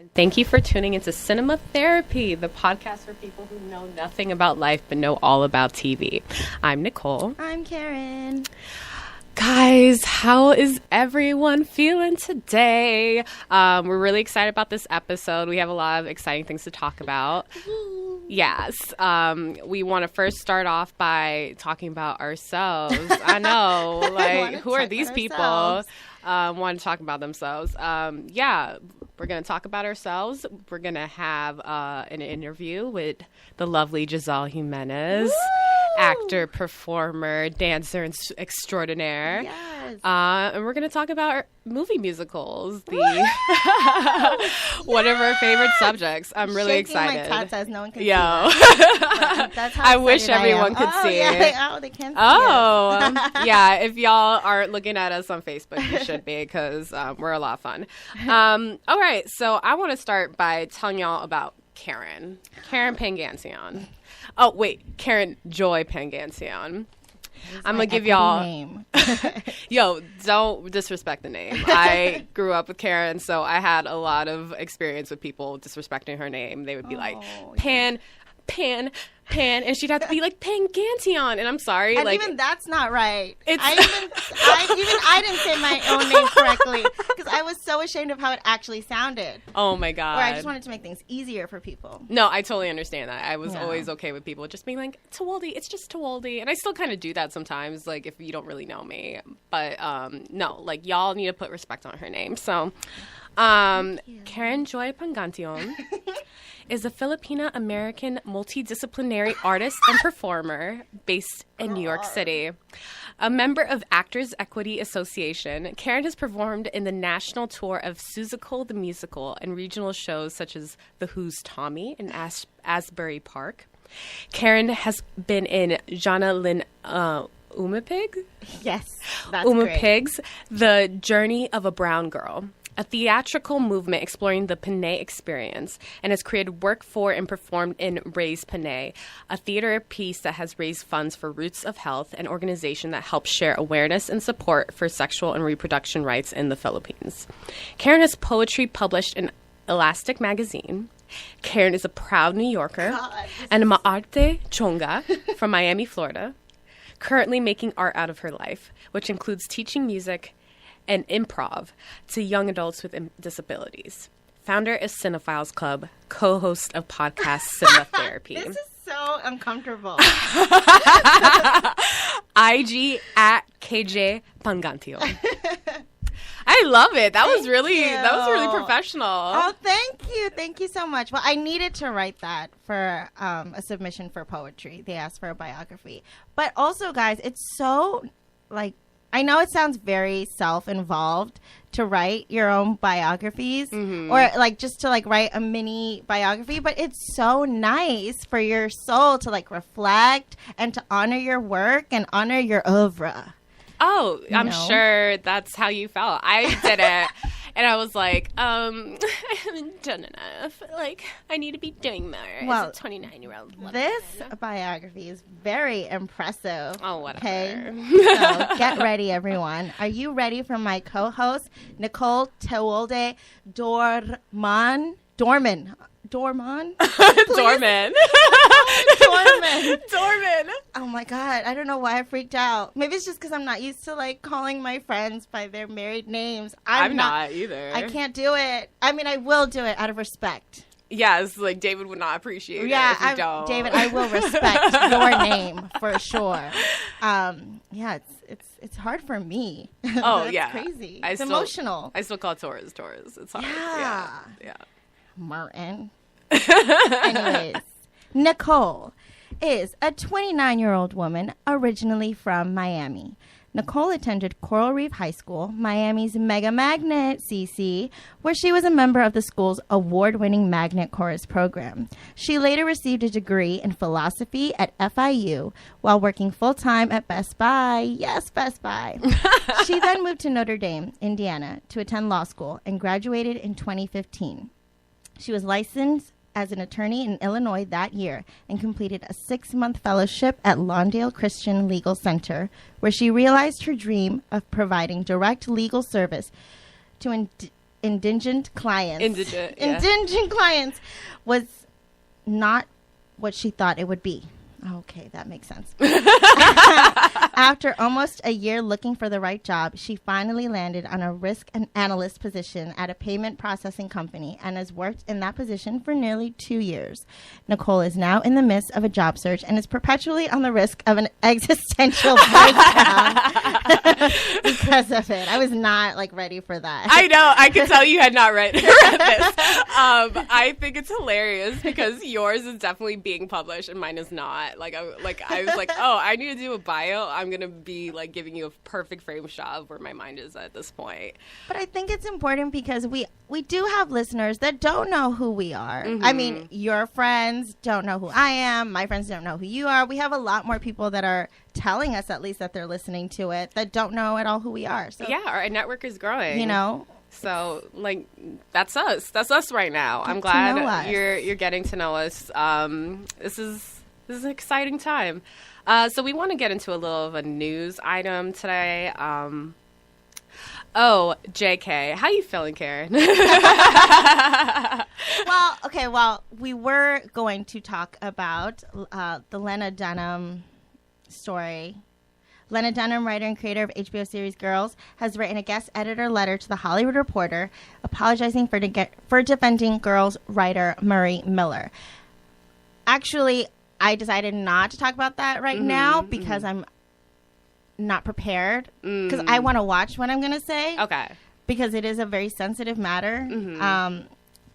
and thank you for tuning into Cinema Therapy, the podcast for people who know nothing about life but know all about TV. I'm Nicole. I'm Karen. Guys, how is everyone feeling today? We're really excited about this episode. We have a lot of exciting things to talk about. Yes. We want to first start off by talking about ourselves. I know, like, who are these people? Want to talk about themselves. Yeah, we're going to talk about ourselves. We're going to have an interview with the lovely Giselle Jimenez. Woo! Actor, performer, dancer extraordinaire. Yes. And we're going to talk about our movie musicals, one of our favorite subjects. I'm really excited. My tats as no one can see that's how I wish everyone could see it. They can't see it. Yeah. If y'all aren't looking at us on Facebook, you should be, because we're a lot of fun. All right. So I want to start by telling y'all about Karen Pangansion. Oh, wait, Karen Joy Pangansion. I'm going to give y'all... name. Yo, don't disrespect the name. I grew up with Karen, so I had a lot of experience with people disrespecting her name. They would be like, Pan, and she'd have to be like, Pangansion, and I'm sorry. And like, even that's not right. I didn't say my own name correctly, because I was so ashamed of how it actually sounded. Oh, my God. Or I just wanted to make things easier for people. No, I totally understand that. I was always okay with people just being like, Tewolde, it's just Tewolde. And I still kind of do that sometimes, like, if you don't really know me. But, no, like, y'all need to put respect on her name. So, Karen Joy Pangansion is a Filipina-American multidisciplinary artist and performer based in New York City. A member of Actors Equity Association, Karen has performed in the national tour of Seussical the Musical and regional shows such as The Who's Tommy in Asbury Park. Karen has been in Jana Lynn Umapig? Yes, that's Umapig's The Journey of a Brown Girl, a theatrical movement exploring the Panay experience, and has created work for and performed in Raise Panay, a theater piece that has raised funds for Roots of Health, an organization that helps share awareness and support for sexual and reproduction rights in the Philippines. Karen has poetry published in Elastic Magazine. Karen is a proud New Yorker and a Maarte Chonga from Miami, Florida, currently making art out of her life, which includes teaching music and improv to young adults with disabilities. Founder of Cinephiles Club, co-host of podcast Cinema Therapy. This is so uncomfortable. IG at KJ Pangansion. I love it. That was really professional. Oh, thank you so much. Well, I needed to write that for a submission for poetry. They asked for a biography, but also, guys, it's so like. I know it sounds very self-involved to write your own biographies or like just to like write a mini biography, but it's so nice for your soul to like reflect and to honor your work and honor your oeuvre. Oh, I'm sure that's how you felt. I did it. And I was like, I haven't done enough. Like, I need to be doing more as a 29-year-old woman. This biography is very impressive. Oh, whatever. Okay? So get ready, everyone. Are you ready for my co-host, Nicole Tewolde Dorman? Dorman. Dorman. Oh my God. I don't know why I freaked out. Maybe it's just because I'm not used to like calling my friends by their married names. I'm not either. I can't do it. I mean, I will do it out of respect. Yes, like David would not appreciate it if you don't. David, I will respect your name for sure. Yeah, it's hard for me. Oh, That's yeah. crazy. It's emotional. I still call Taurus. It's hard. Yeah. Martin. Anyways, Nicole is a 29-year-old woman originally from Miami. Nicole attended Coral Reef High School, Miami's Mega Magnet CC, where she was a member of the school's award-winning Magnet Chorus program. She later received a degree in philosophy at FIU while working full-time at Best Buy. Yes, Best Buy. She then moved to Notre Dame, Indiana, to attend law school and graduated in 2015. She was licensed as an attorney in Illinois that year and completed a 6-month fellowship at Lawndale Christian Legal Center, where she realized her dream of providing direct legal service to indigent clients. Indigent, yeah. Indigent clients was not what she thought it would be. Okay, that makes sense. After almost a year looking for the right job, she finally landed on a risk and analyst position at a payment processing company and has worked in that position for nearly 2 years. Nicole is now in the midst of a job search and is perpetually on the risk of an existential breakdown because of it. I was not ready for that. I know. I could tell you had not read this. I think it's hilarious because yours is definitely being published and mine is not. I was like, oh, I need to do a bio. I'm gonna be giving you a perfect frame shot of where my mind is at this point. But I think it's important because we do have listeners that don't know who we are. Mm-hmm. I mean, your friends don't know who I am. My friends don't know who you are. We have a lot more people that are telling us, at least, that they're listening to it that don't know at all who we are. So yeah, our network is growing. So that's us. That's us right now. I'm glad you're getting to know us. This is an exciting time. So we want to get into a little of a news item today. JK, how you feeling, Karen? Well, we were going to talk about the Lena Dunham story. Lena Dunham, writer and creator of HBO series Girls, has written a guest editor letter to The Hollywood Reporter apologizing for defending Girls writer Murray Miller. Actually, I decided not to talk about that right now because I'm not prepared. Because I want to watch what I'm going to say. Okay. Because it is a very sensitive matter.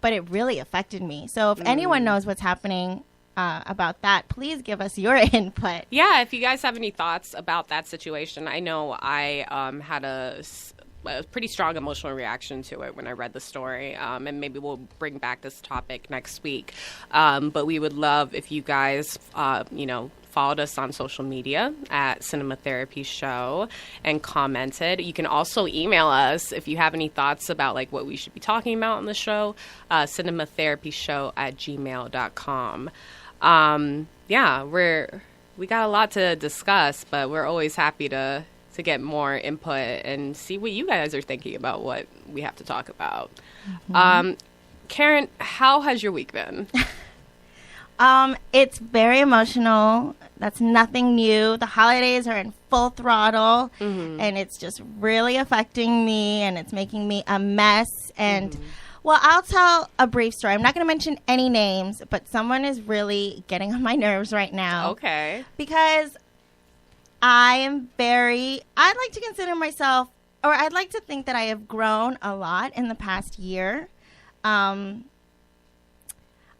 But it really affected me. So if anyone knows what's happening about that, please give us your input. Yeah, if you guys have any thoughts about that situation. I know I had a pretty strong emotional reaction to it when I read the story, and maybe we'll bring back this topic next week. But we would love if you guys, followed us on social media at Cinema Therapy Show and commented. You can also email us if you have any thoughts about what we should be talking about on the show, cinematherapyshow@gmail.com. Yeah, we got a lot to discuss, but we're always happy to get more input and see what you guys are thinking about what we have to talk about. Karen, how has your week been? It's very emotional. That's nothing new. The holidays are in full throttle, and it's just really affecting me, and it's making me a mess. And, well, I'll tell a brief story. I'm not going to mention any names, but someone is really getting on my nerves right now. Okay. Because I'd like to consider myself, or I'd like to think that I have grown a lot in the past year.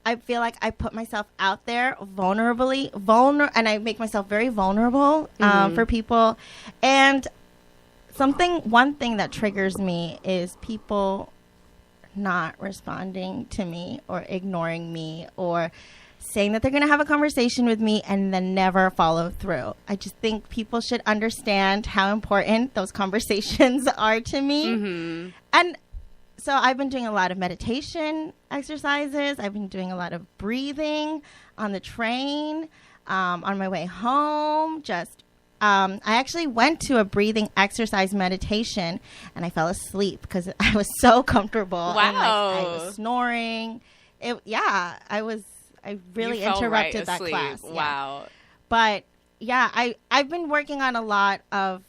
I feel like I put myself out there and I make myself very vulnerable for people. And one thing that triggers me is people not responding to me or ignoring me or saying that they're going to have a conversation with me and then never follow through. I just think people should understand how important those conversations are to me. And so I've been doing a lot of meditation exercises. I've been doing a lot of breathing on the train, on my way home. I actually went to a breathing exercise meditation and I fell asleep because I was so comfortable. Wow. And, I was snoring. I really interrupted that class. Wow. Yeah. But yeah, I've been working on a lot of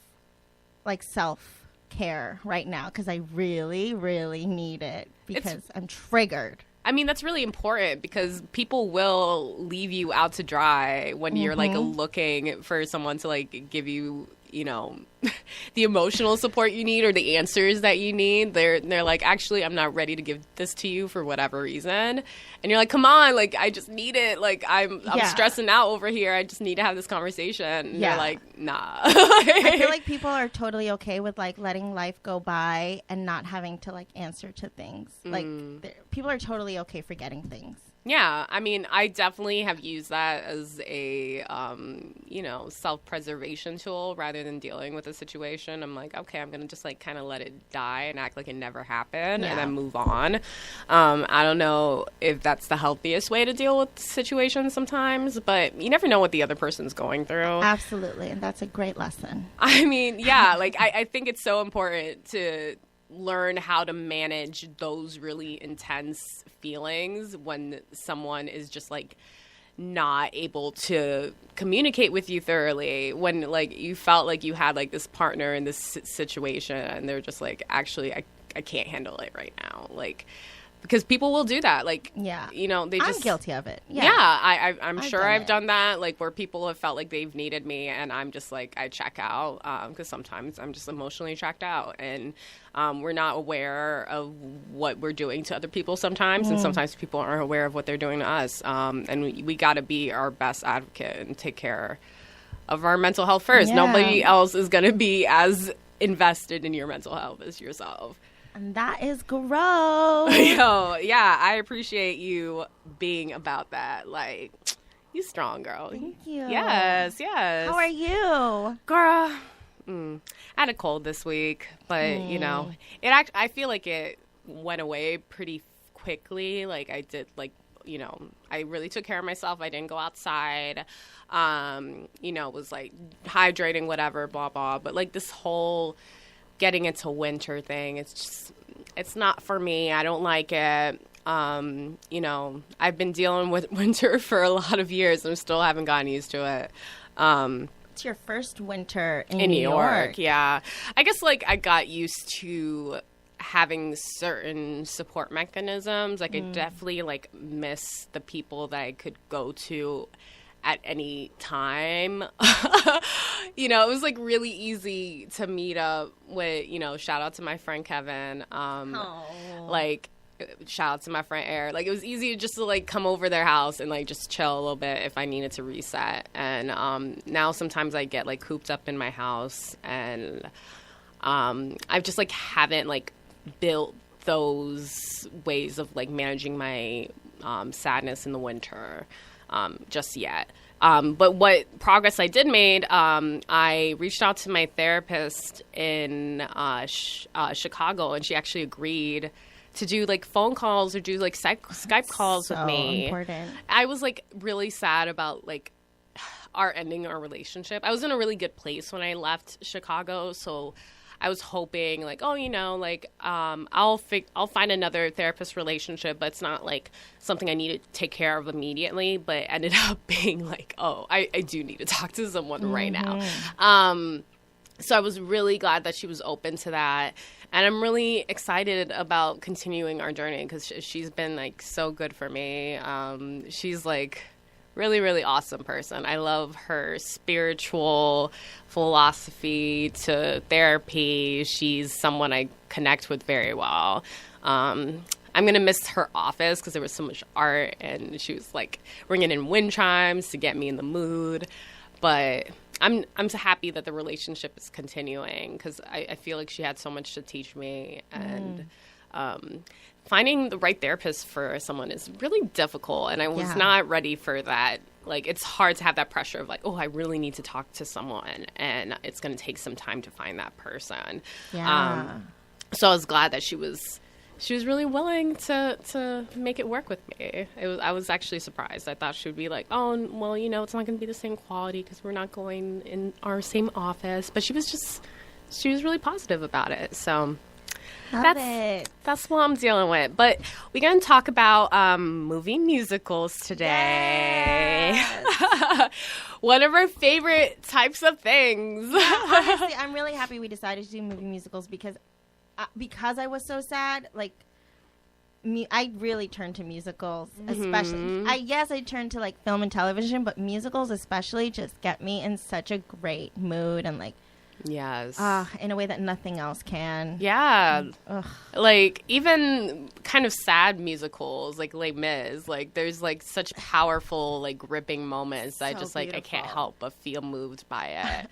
self-care right now because I really, really need it because I'm triggered. I mean, that's really important because people will leave you out to dry when you're looking for someone to give you, the emotional support you need or the answers that you need. They're like, actually, I'm not ready to give this to you for whatever reason. And you're like, come on, I just need it. I'm stressing out over here. I just need to have this conversation. And they're like, nah. I feel like people are totally okay with letting life go by and not having to answer to things. People are totally okay forgetting things. Yeah, I mean, I definitely have used that as a, self-preservation tool rather than dealing with a situation. I'm like, okay, I'm going to just kind of let it die and act like it never happened and then move on. I don't know if that's the healthiest way to deal with situations sometimes, but you never know what the other person's going through. Absolutely, and that's a great lesson. I mean, yeah, I think it's so important to learn how to manage those really intense feelings when someone is just like not able to communicate with you thoroughly, when like you felt like you had like this partner in this situation and they're just like, actually I can't handle it right now, like, because people will do that, like, Yeah. you know, they just I'm guilty of it. I'm sure done I've it. done that, like where people have felt like they've needed me and I'm just like, I check out, because sometimes I'm just emotionally checked out, and we're not aware of what we're doing to other people sometimes, and sometimes people aren't aware of what they're doing to us, and we got to be our best advocate and take care of our mental health first. Yeah. Nobody else is going to be as invested in your mental health as yourself. And that is gross. Yo, yeah, I appreciate you being about that. Like, you strong, girl. Thank you. Yes. How are you? Girl, I had a cold this week, but, you know, I feel like it went away pretty quickly. Like, I did, like, you know, I really took care of myself. I didn't go outside. You know, was, like, hydrating, whatever, blah, blah. But, like, this whole getting into winter thing, it's not for me. I don't like it. You know, I've been dealing with winter for a lot of years and still haven't gotten used to it. It's your first winter in In New York. Yeah. I guess like I got used to having certain support mechanisms. Like I definitely like miss the people that I could go to at any time. You know, it was like really easy to meet up with, you know, shout out to my friend Kevin. Like shout out to my friend Air. Like it was easy just to like come over their house and like just chill a little bit if I needed to reset. And now sometimes I get like cooped up in my house, and I've just like haven't like built those ways of like managing my sadness in the winter just yet. But what progress I did made, I reached out to my therapist in Chicago, and she actually agreed to do like phone calls or do like Skype calls with me. Important. I was like really sad about like ending our relationship. I was in a really good place when I left Chicago, so I was hoping like, oh, you know, like I'll find another therapist relationship, but it's not like something I need to take care of immediately. But it ended up being like, oh, I do need to talk to someone right now. So I was really glad that she was open to that. And I'm really excited about continuing our journey because she's been like so good for me. She's like really, really awesome person. I love her spiritual philosophy to therapy. She's someone I connect with very well. I'm going to miss her office because there was so much art, and she was like ringing in wind chimes to get me in the mood. But I'm so happy that the relationship is continuing because I feel like she had so much to teach me. And finding the right therapist for someone is really difficult, and I was not ready for that. Like, it's hard to have that pressure of like, oh, I really need to talk to someone, and it's going to take some time to find that person. Yeah. So I was glad that she was really willing to make it work with me. I was actually surprised. I thought she would be like, oh, well, you know, it's not going to be the same quality because we're not going in our same office. But she was really positive about it. So that's what I'm dealing with. But we're going to talk about movie musicals today. Yes. One of our favorite types of things. Honestly, I'm really happy we decided to do movie musicals because I was so sad. Like, I really turned to musicals, especially. I turned to like film and television, but musicals especially just get me in such a great mood and like. Yes. In a way that nothing else can. Yeah. Like, even kind of sad musicals, like Les Mis, like, there's, like, such powerful, like, gripping moments that I just, like, I can't help but feel moved by it.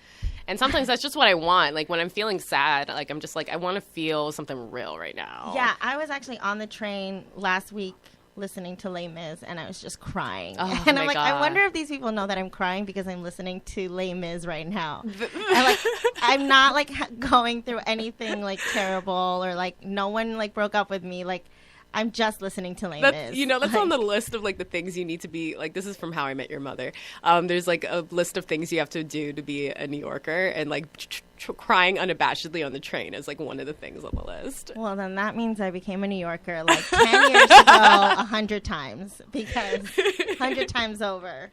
And sometimes that's just what I want. Like, when I'm feeling sad, like, I'm just, like, I want to feel something real right now. Yeah, I was actually on the train last week listening to Les Mis, and I was just crying. Oh, and my I'm like, God. I wonder if these people know that I'm crying because I'm listening to Les Mis right now. And like, I'm not like going through anything like terrible or like no one like broke up with me. Like, I'm just listening to Les That's, Mis. that's on the list of, like, the things you need to be, like, this is from How I Met Your Mother. There's, like, a list of things you have to do to be a New Yorker, and, like, crying unabashedly on the train is, like, one of the things on the list. Well, then that means I became a New Yorker, like, 10 years ago, 100 times, because 100 times over.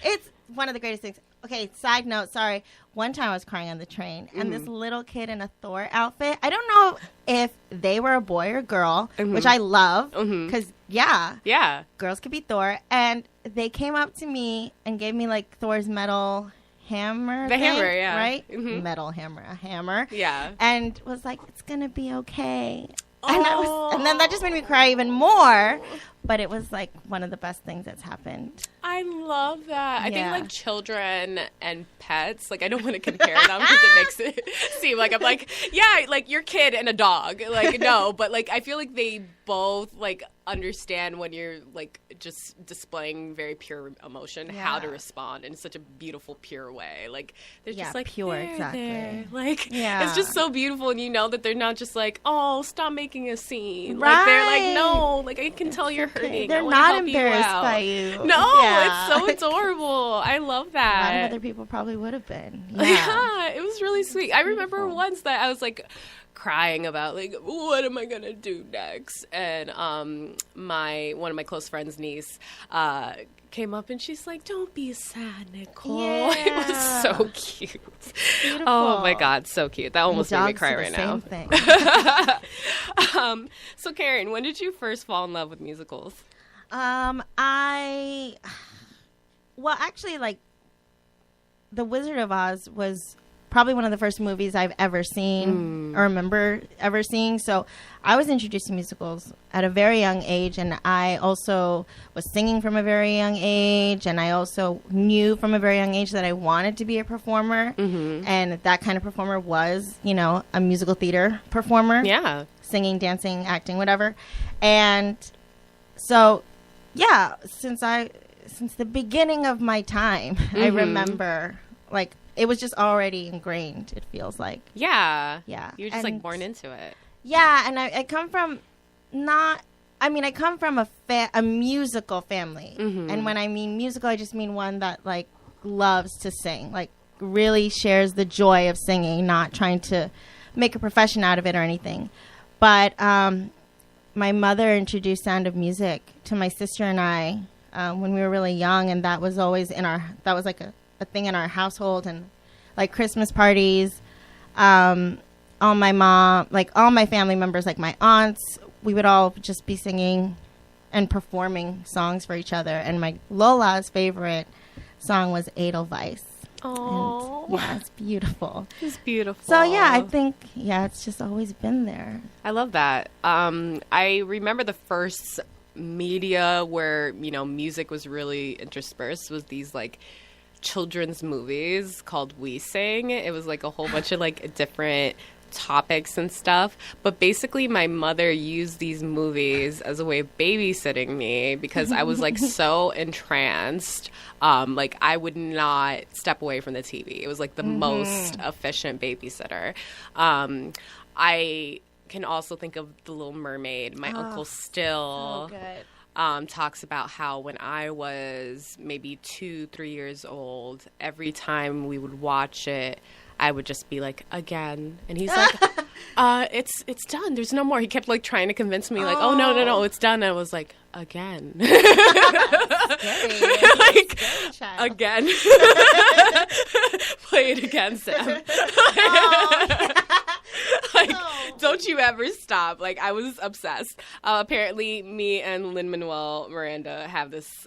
It's one of the greatest things. Okay, side note, sorry. One time I was crying on the train, and this little kid in a Thor outfit, I don't know if they were a boy or girl, which I love, because, Yeah. girls could be Thor, and they came up to me and gave me, like, Thor's metal hammer. The hammer, yeah. Right? Metal hammer, a hammer. Yeah. And was like, it's going to be okay. And then that just made me cry even more. But it was, like, one of the best things that's happened. I love that. I think, Yeah. like, children and pets, like, I don't want to compare them because it makes it seem like I'm like, yeah, like, your kid and a dog. Like, no, but, like, I feel like they both, like, understand when you're, like, just displaying very pure emotion, how to respond in such a beautiful, pure way. Like, they're just, like, pure, there, exactly. there. Like, Yeah. it's just so beautiful, and you know that they're not just like, oh, stop making a scene. Like, they're like, no, like, I can tell you're hurting. They're I wanna not help you embarrassed out. by you. No, Yeah. it's so adorable. I love A lot of that. other people probably would have been. Yeah, it was really sweet. I remember once that I was like crying about like what am I gonna do next, and one of my close friends' niece came up and she's like, "Don't be sad, Nicole." Yeah. It was so cute. Beautiful. Oh my God, so cute. That almost made me Dogs cry do the right same now. thing. So Karen, when did you first fall in love with musicals? Well, actually, like, The Wizard of Oz was probably one of the first movies I've ever seen or remember ever seeing. So I was introduced to musicals at a very young age, and I also was singing from a very young age, and I also knew from a very young age that I wanted to be a performer, and that kind of performer was, a musical theater performer. Yeah. Singing, dancing, acting, whatever. And so, yeah, since the beginning of my time, I remember, like, it was just already ingrained, it feels like. Yeah. Yeah. You were just like born into it. Yeah, and I come from I come from a musical family. And when I mean musical, I just mean one that, like, loves to sing, like, really shares the joy of singing, not trying to make a profession out of it or anything. But my mother introduced Sound of Music to my sister and I when we were really young, and that was always like a thing in our household, and like Christmas parties. All my family members, like my aunts, we would all just be singing and performing songs for each other. And my Lola's favorite song was Edelweiss. Oh, yeah, it's beautiful. It's beautiful. So yeah, I think it's just always been there. I love that. I remember the first media where music was really interspersed was these like children's movies called We Sing. It was like a whole bunch of like different topics and stuff, but basically my mother used these movies as a way of babysitting me because I was like so entranced. Like I would not step away from the TV. It was like the most efficient babysitter. I can also think of The Little Mermaid. My uncle Still So good. talks about how when I was maybe 2-3 years old, every time we would watch it, I would just be like, again. And he's like, it's done. There's no more. He kept like trying to convince me like, oh, no, it's done. And I was like, again. Like, again. Play it again, Sam. Like, don't you ever stop. Like, I was obsessed. Apparently, me and Lin-Manuel Miranda have this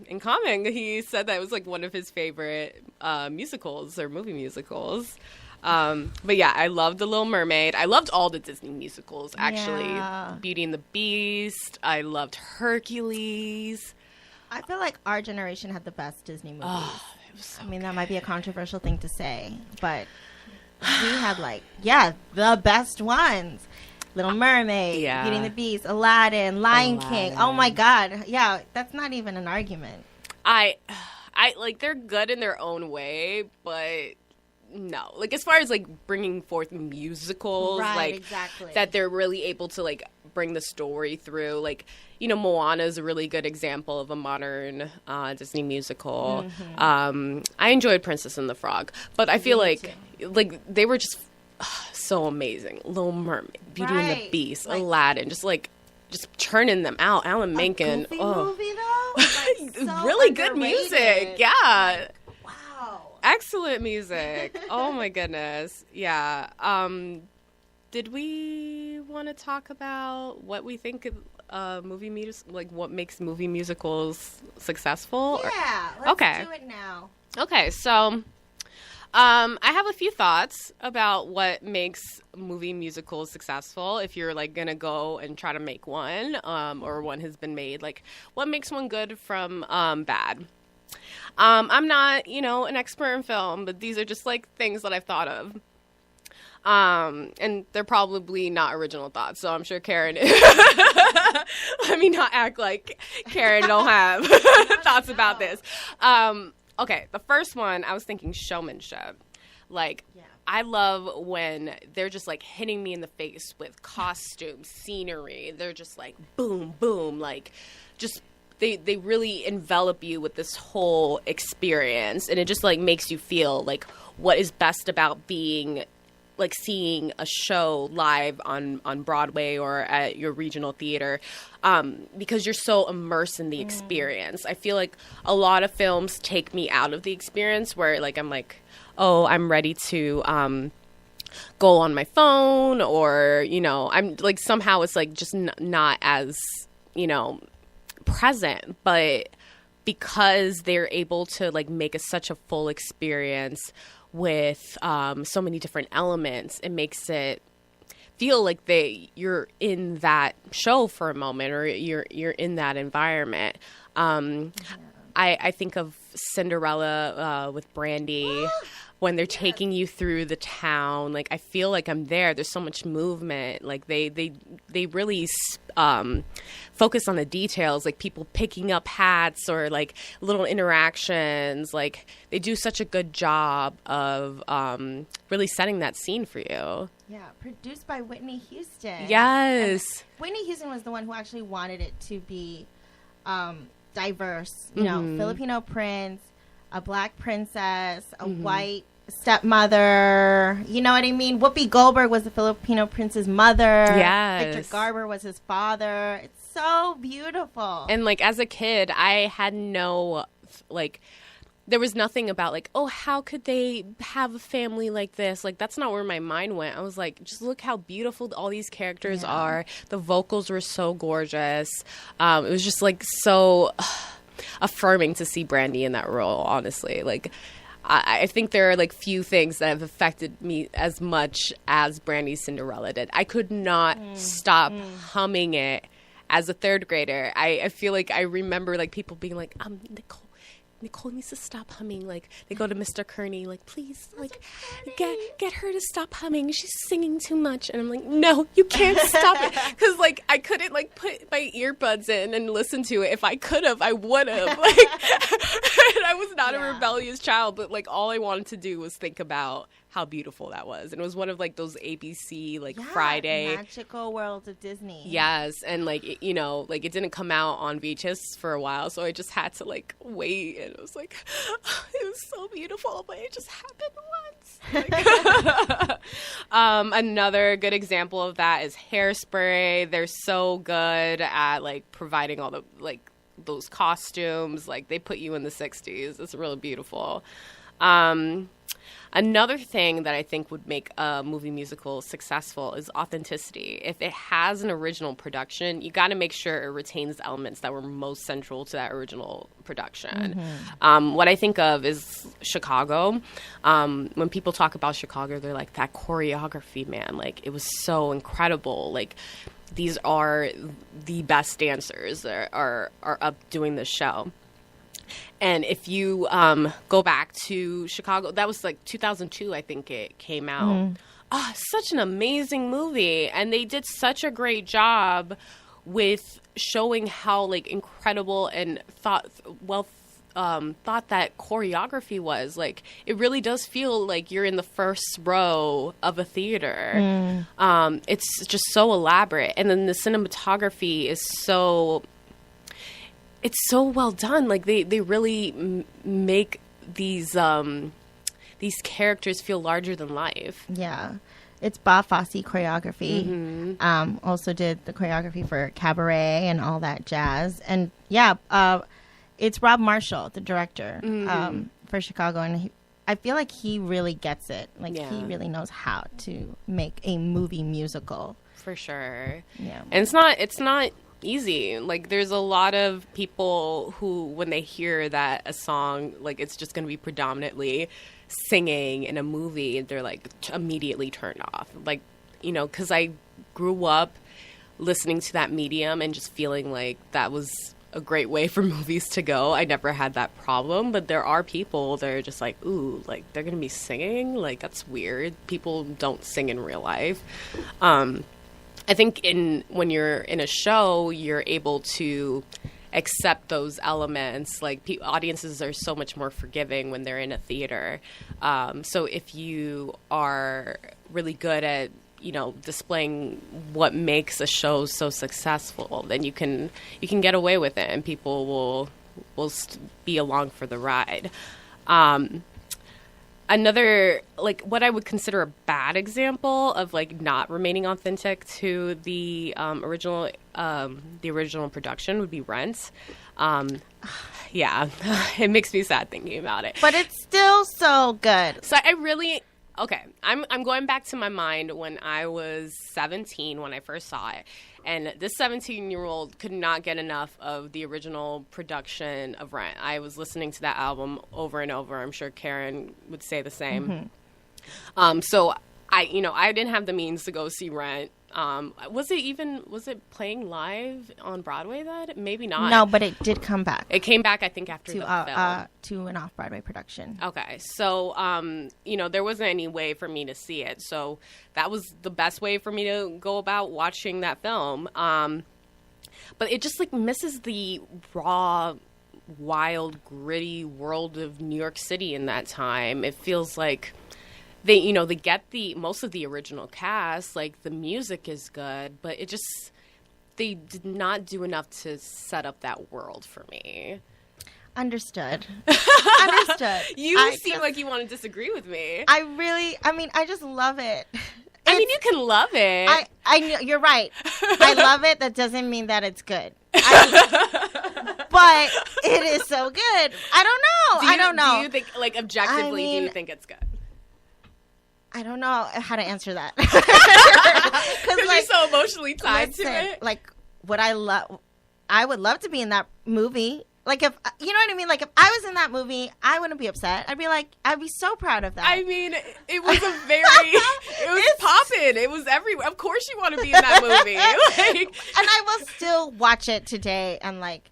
in common. He said that it was, like, one of his favorite musicals or movie musicals. But, yeah, I loved The Little Mermaid. I loved all the Disney musicals, actually. Yeah. Beauty and the Beast. I loved Hercules. I feel like our generation had the best Disney movies. Oh, it was so that might be a controversial thing to say, but we had the best ones. Little Mermaid, Yeah. Beauty and the Beast, Aladdin, Lion King. Oh my God. Yeah, that's not even an argument. I like, they're good in their own way, but no. Like, as far as, like, bringing forth musicals, Right, like, exactly. that they're really able to, like, bring the story through. Like, Moana is a really good example of a modern Disney musical. I enjoyed Princess and the Frog, but I feel like they were just so amazing. Little Mermaid, Beauty and the Beast, Aladdin, just churning them out. Alan Menken, movie though, so really good underrated. music. Yeah. Wow. Excellent music. Oh my goodness. Yeah. Did we want to talk about what we think what makes movie musicals successful? Yeah. Let's Okay. do it now. Okay, so I have a few thoughts about what makes movie musicals successful. If you're like gonna go and try to make one, or one has been made, like what makes one good from bad. I'm not, an expert in film, but these are just like things that I've thought of. And they're probably not original thoughts, so I'm sure Karen let me not act like Karen don't have thoughts about this. Okay, the first one, I was thinking showmanship. Like, I love when they're just like hitting me in the face with costumes, scenery. They're just like boom, boom, like just they really envelop you with this whole experience, and it just like makes you feel like what is best about being like seeing a show live on Broadway or at your regional theater, because you're so immersed in the experience. I feel like a lot of films take me out of the experience where like I'm like, oh, I'm ready to go on my phone, or I'm like somehow it's like just not as present, but because they're able to like make such a full experience with so many different elements, it makes it feel like you're in that show for a moment, or you're in that environment. I think of Cinderella with Brandy when they're taking you through the town. Like I feel like I'm there. There's so much movement. Like they really focus on the details, like people picking up hats or like little interactions. Like they do such a good job of really setting that scene for you. Yeah, produced by Whitney Houston. Yes. And Whitney Houston was the one who actually wanted it to be diverse. Filipino prince, a black princess, a white stepmother. You know what I mean? Whoopi Goldberg was the Filipino prince's mother. Yes. Victor Garber was his father. It's so beautiful. And like as a kid, I had there was nothing about like, oh, how could they have a family like this? Like that's not where my mind went. I was like, just look how beautiful all these characters are. The vocals were so gorgeous. It was just like so affirming to see Brandy in that role, honestly. Like I think there are like few things that have affected me as much as Brandy's Cinderella did. I could not stop humming it as a third grader. I feel like I remember like people being like, Nicole needs to stop humming. Like they go to Mr. Kearney, like, please, like get her to stop humming. She's singing too much. And I'm like, no, you can't stop it. Because like I couldn't like put my earbuds in and listen to it. If I could have, I would have. Like, and I was not a rebellious child, but like all I wanted to do was think about how beautiful that was. And it was one of like those ABC like Friday magical worlds of Disney. Yes, and like it, like it didn't come out on VHS for a while, so I just had to like wait, and it was like it was so beautiful, but it just happened once. Like, another good example of that is Hairspray. They're so good at like providing all the like those costumes. Like they put you in the 60s. It's really beautiful. Another thing that I think would make a movie musical successful is authenticity. If it has an original production, you got to make sure it retains the elements that were most central to that original production. What I think of is Chicago. When people talk about Chicago, they're like, that choreography, man, like it was so incredible. Like these are the best dancers that are up doing the show. And if you go back to Chicago, that was like 2002, I think it came out. Oh, such an amazing movie. And they did such a great job with showing how like incredible and thought that choreography was. Like, it really does feel like you're in the first row of a theater. It's just so elaborate. And then the cinematography is it's so well done. Like, they really make these characters feel larger than life. Yeah. It's Bob Fosse choreography. Also did the choreography for Cabaret and all that jazz. And it's Rob Marshall, the director, for Chicago. And I feel like he really gets it. Like, he really knows how to make a movie musical. For sure. Yeah. And it's not easy. Like, there's a lot of people who, when they hear that a song, like, it's just going to be predominantly singing in a movie, they're like immediately turned off. Like, you know, because I grew up listening to that medium and just feeling like that was a great way for movies to go. I never had that problem, but there are people that are just like, ooh, like, they're gonna be singing? Like, that's weird. People don't sing in real life. I think when you're in a show, you're able to accept those elements. Like, audiences are so much more forgiving when they're in a theater. So if you are really good at, you know, displaying what makes a show so successful, then you can get away with it, and people will be along for the ride. Another, like, what I would consider a bad example of, like, not remaining authentic to the original production would be Rent. Yeah, it makes me sad thinking about it. But it's still so good. So I'm going back to my mind when I was 17 when I first saw it. And this 17-year-old could not get enough of the original production of Rent. I was listening to that album over and over. I'm sure Karen would say the same. So I didn't have the means to go see Rent. Was it playing live on Broadway then? Maybe not. No, but it did come back. It came back, I think, after the film. To an off-Broadway production. Okay. So, there wasn't any way for me to see it. So that was the best way for me to go about watching that film. But it just, like, misses the raw, wild, gritty world of New York City in that time. It feels like they get most of the original cast, like, the music is good, but they did not do enough to set up that world for me. Understood. You seem like you want to disagree with me. I just love it. You can love it. You're right. I love it. That doesn't mean that it's good. But it is so good. I don't know. Do you think, like, objectively, do you think it's good? I don't know how to answer that. Because you're so emotionally tied to it. Like, I would love to be in that movie. Like, if, you know what I mean? Like, if I was in that movie, I wouldn't be upset. I'd be so proud of that. I mean, it was it was poppin'. It was everywhere. Of course you want to be in that movie. And I will still watch it today. And, like,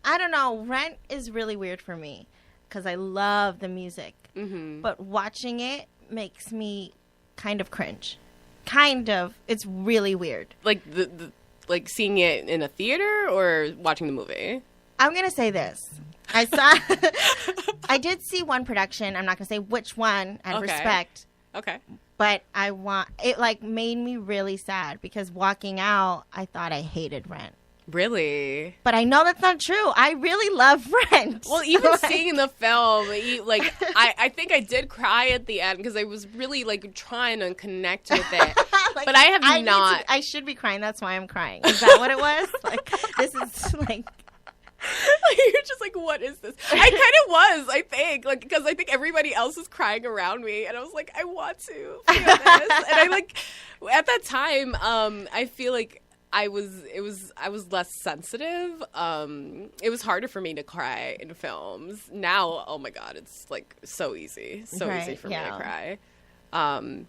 I don't know. Rent is really weird for me because I love the music. But watching it makes me kind of cringe. It's really weird. Like, like seeing it in a theater or watching the movie? I'm going to say this. I did see one production. I'm not going to say which one, out of respect. Okay. But it, like, made me really sad because walking out, I thought I hated Rent. Really? But I know that's not true. I really love Rent. Well, even seeing the film, I think I did cry at the end because I was really, like, trying to connect with it. Like, but I have not. I should be crying. That's why I'm crying. Is that what it was? Like, this is, like... You're just like, what is this? I kind of was, I think, like, because I think everybody else was crying around me, and I was like, I want to feel this. And I, like, at that time, I feel like I was less sensitive. It was harder for me to cry in films. Now, oh my God, it's, like, so easy for me to cry. I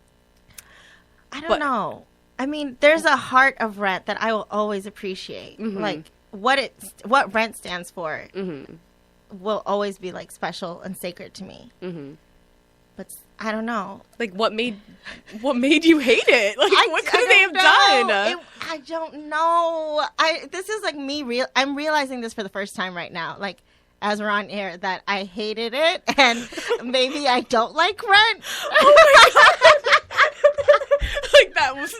don't know. I mean, there's a heart of Rent that I will always appreciate. Like, what Rent stands for will always be, like, special and sacred to me. But I don't know. Like, what made you hate it? Like, what could they have done? I don't know. This is, like, I'm realizing this for the first time right now. Like, as we're on air that I hated it and maybe I don't like Rent. Oh my God. Like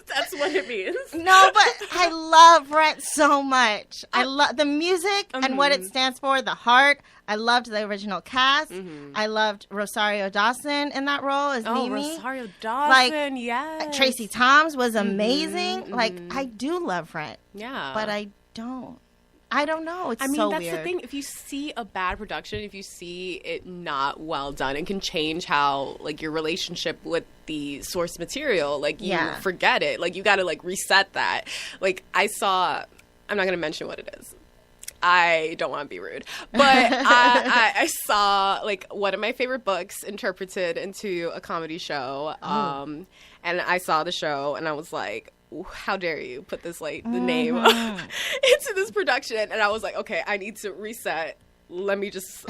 that's what it means. No, but I love Rent so much. I love the music and what it stands for, the heart. I loved the original cast. I loved Rosario Dawson in that role as Mimi. Rosario Dawson, yes. Tracy Thoms was amazing. Like, I do love Rent. Yeah. But I don't know. It's I mean, so that's weird. the thing. If you see a bad production, if you see it not well done, it can change how, like, your relationship with the source material. Like, you forget it. Like, you got to, like, reset that. Like, I'm not going to mention what it is. I don't want to be rude, but I saw, like, one of my favorite books interpreted into a comedy show. And I saw the show and I was like, how dare you put this, like, the name into this production? And I was like, okay, I need to reset. Let me just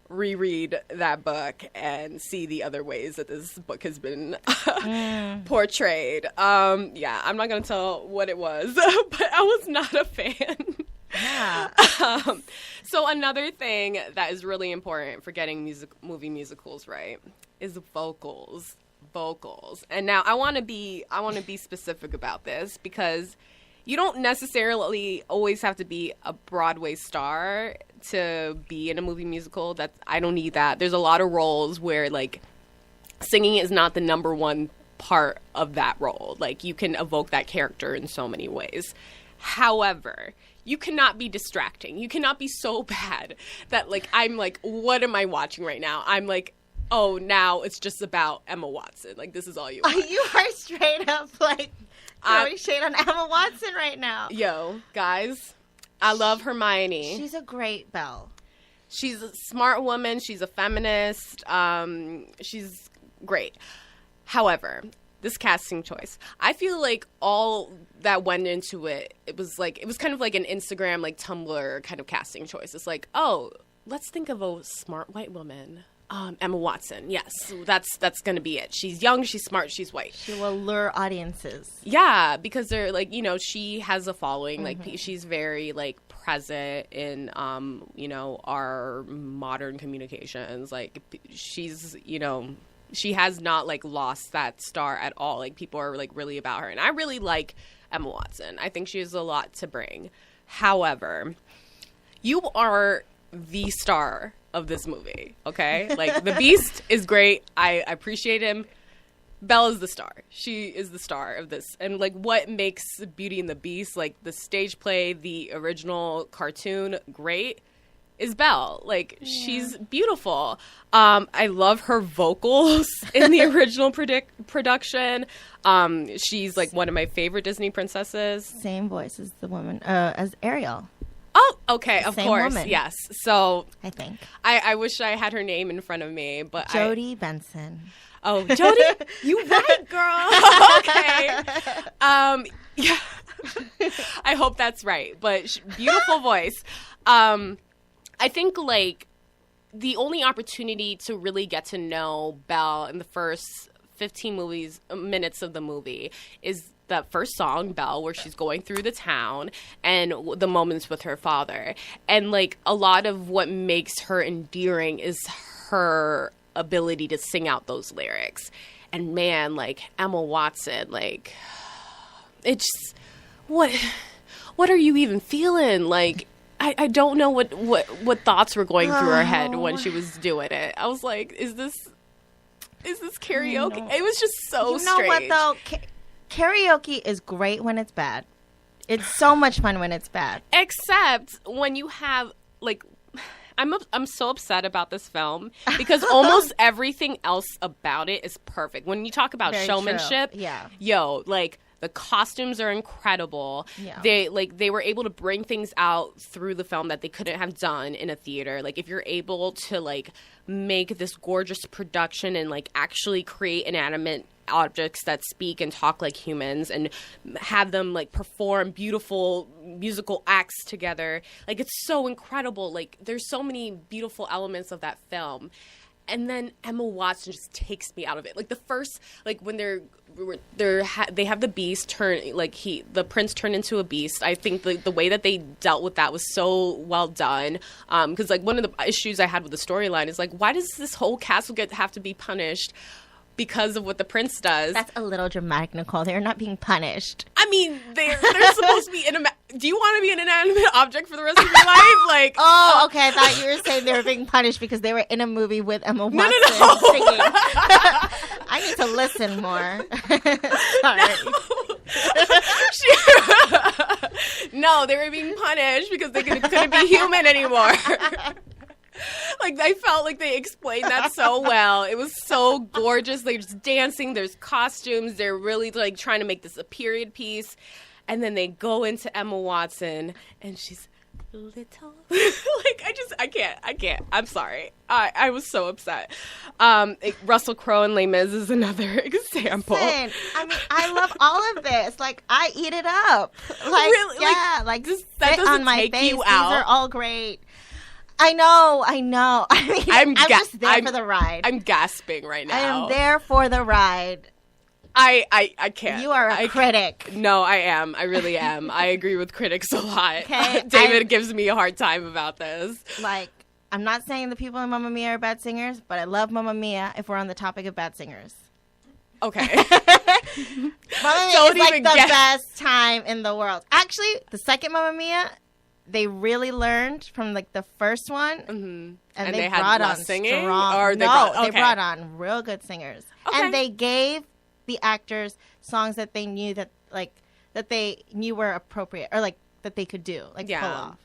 reread that book and see the other ways that this book has been portrayed. Yeah, I'm not going to tell what it was, but I was not a fan. Yeah. So another thing that is really important for getting movie musicals right is vocals. And now I want to be specific about this because you don't necessarily always have to be a Broadway star to be in a movie musical. I don't need that. There's a lot of roles where, like, singing is not the number one part of that role. Like, you can evoke that character in so many ways. However, you cannot be distracting. You cannot be so bad that, like, I'm like, what am I watching right now? I'm like, oh, now it's just about Emma Watson. Like, this is all you want. You are straight up, like, throwing shade on Emma Watson right now. Yo, guys, I love Hermione. She's a great Belle. She's a smart woman. She's a feminist. She's great. However, this casting choice, I feel like all that went into it, it was kind of like an Instagram, like, Tumblr kind of casting choice. It's like, oh, let's think of a smart white woman. Emma Watson. Yes, that's going to be it. She's young, she's smart, she's white. She will lure audiences. Yeah, because they're, like, you know, she has a following. Like, she's very, like, present in, you know, our modern communications. Like, she's, you know, she has not, like, lost that star at all. Like, people are, like, really about her. And I really like Emma Watson. I think she has a lot to bring. However, you are the star of this movie, okay? Like, the Beast is great. I appreciate him. Belle is the star. She is the star of this. And, like, what makes Beauty and the Beast, like, the stage play, the original cartoon, great is Belle. Like, she's beautiful. I love her vocals in the original production. She's, like, one of my favorite Disney princesses. Same voice as the woman, as Ariel. Oh, okay, of course, woman. yes. So I think I wish I had her name in front of me, but Jodie Benson. Oh, Jodie, you right, girl. Okay. Yeah. I hope that's right. But beautiful voice. I think, like, the only opportunity to really get to know Belle in the first 15 minutes of the movie is that first song, Belle, where she's going through the town and the moments with her father. And, like, a lot of what makes her endearing is her ability to sing out those lyrics. And, man, like, Emma Watson, like, it's what are you even feeling? Like, I don't know what thoughts were going through her head when she was doing it. I was like, is this karaoke? No. It was just so strange. You know what, though? Karaoke is great when it's bad. It's so much fun when it's bad. Except when you have, like, I'm so upset about this film because almost everything else about it is perfect. When you talk about showmanship, yo, like, the costumes are incredible. Yeah. They were able to bring things out through the film that they couldn't have done in a theater. Like, if you're able to, like, make this gorgeous production and, like, actually create inanimate objects that speak and talk like humans and have them, like, perform beautiful musical acts together, like, it's so incredible. Like, there's so many beautiful elements of that film. And then Emma Watson just takes me out of it. Like the first, like when they have the beast turn, like the prince turned into a beast. I think the way that they dealt with that was so well done. Because like one of the issues I had with the storyline is like, why does this whole castle have to be punished because of what the prince does? That's a little dramatic, Nicole. They're not being punished. I mean, they're supposed to be do you want to be an inanimate object for the rest of your life? Like, oh, okay. I thought you were saying they were being punished because they were in a movie with Emma Watson no. singing. I need to listen more. Sorry. No, they were being punished because they couldn't be human anymore. Like, I felt like they explained that so well. It was so gorgeous. They're just dancing. There's costumes. They're really, like, trying to make this a period piece. And then they go into Emma Watson, and she's little. Like, I can't. I'm sorry. I was so upset. Russell Crowe and Les Mis is another example. Listen, I mean, I love all of this. Like, I eat it up. Like, really? Yeah, like that sit on my take face. You out. These are all great. I know. I mean, I'm just there for the ride. I'm gasping right now. I am there for the ride. I can't. You are a critic. No, I am. I really am. I agree with critics a lot. Okay, David gives me a hard time about this. Like, I'm not saying the people in Mamma Mia are bad singers, but I love Mamma Mia if we're on the topic of bad singers. Okay. Mamma Mia is like the best time in the world. Actually, the second Mamma Mia, they really learned from like the first one, mm-hmm. and they brought on singing, strong. or they brought on real good singers, and they gave the actors songs that they knew were appropriate, or like that they could do, like pull off.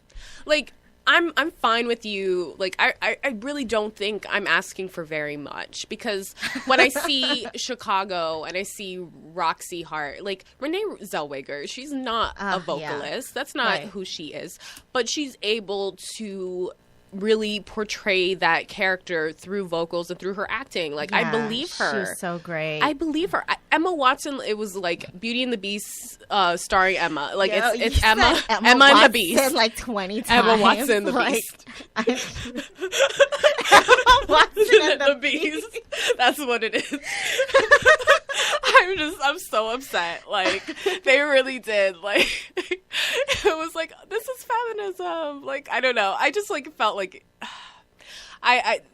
Like, I'm fine with you. Like, I really don't think I'm asking for very much, because when I see Chicago and I see Roxy Hart, like Renee Zellweger, she's not a vocalist. Yeah. That's not who she is. But she's able to really portray that character through vocals and through her acting. Like, I believe her. She's so great. I believe her. Emma Watson, it was like Beauty and the Beast starring Emma. Like, it's Emma and the Beast. Like 20 times. Emma Watson the Beast. Emma Watson and the Beast. That's what it is. I'm so upset. Like, they really did. Like, it was like, this is feminism. Like, I don't know. I just like felt like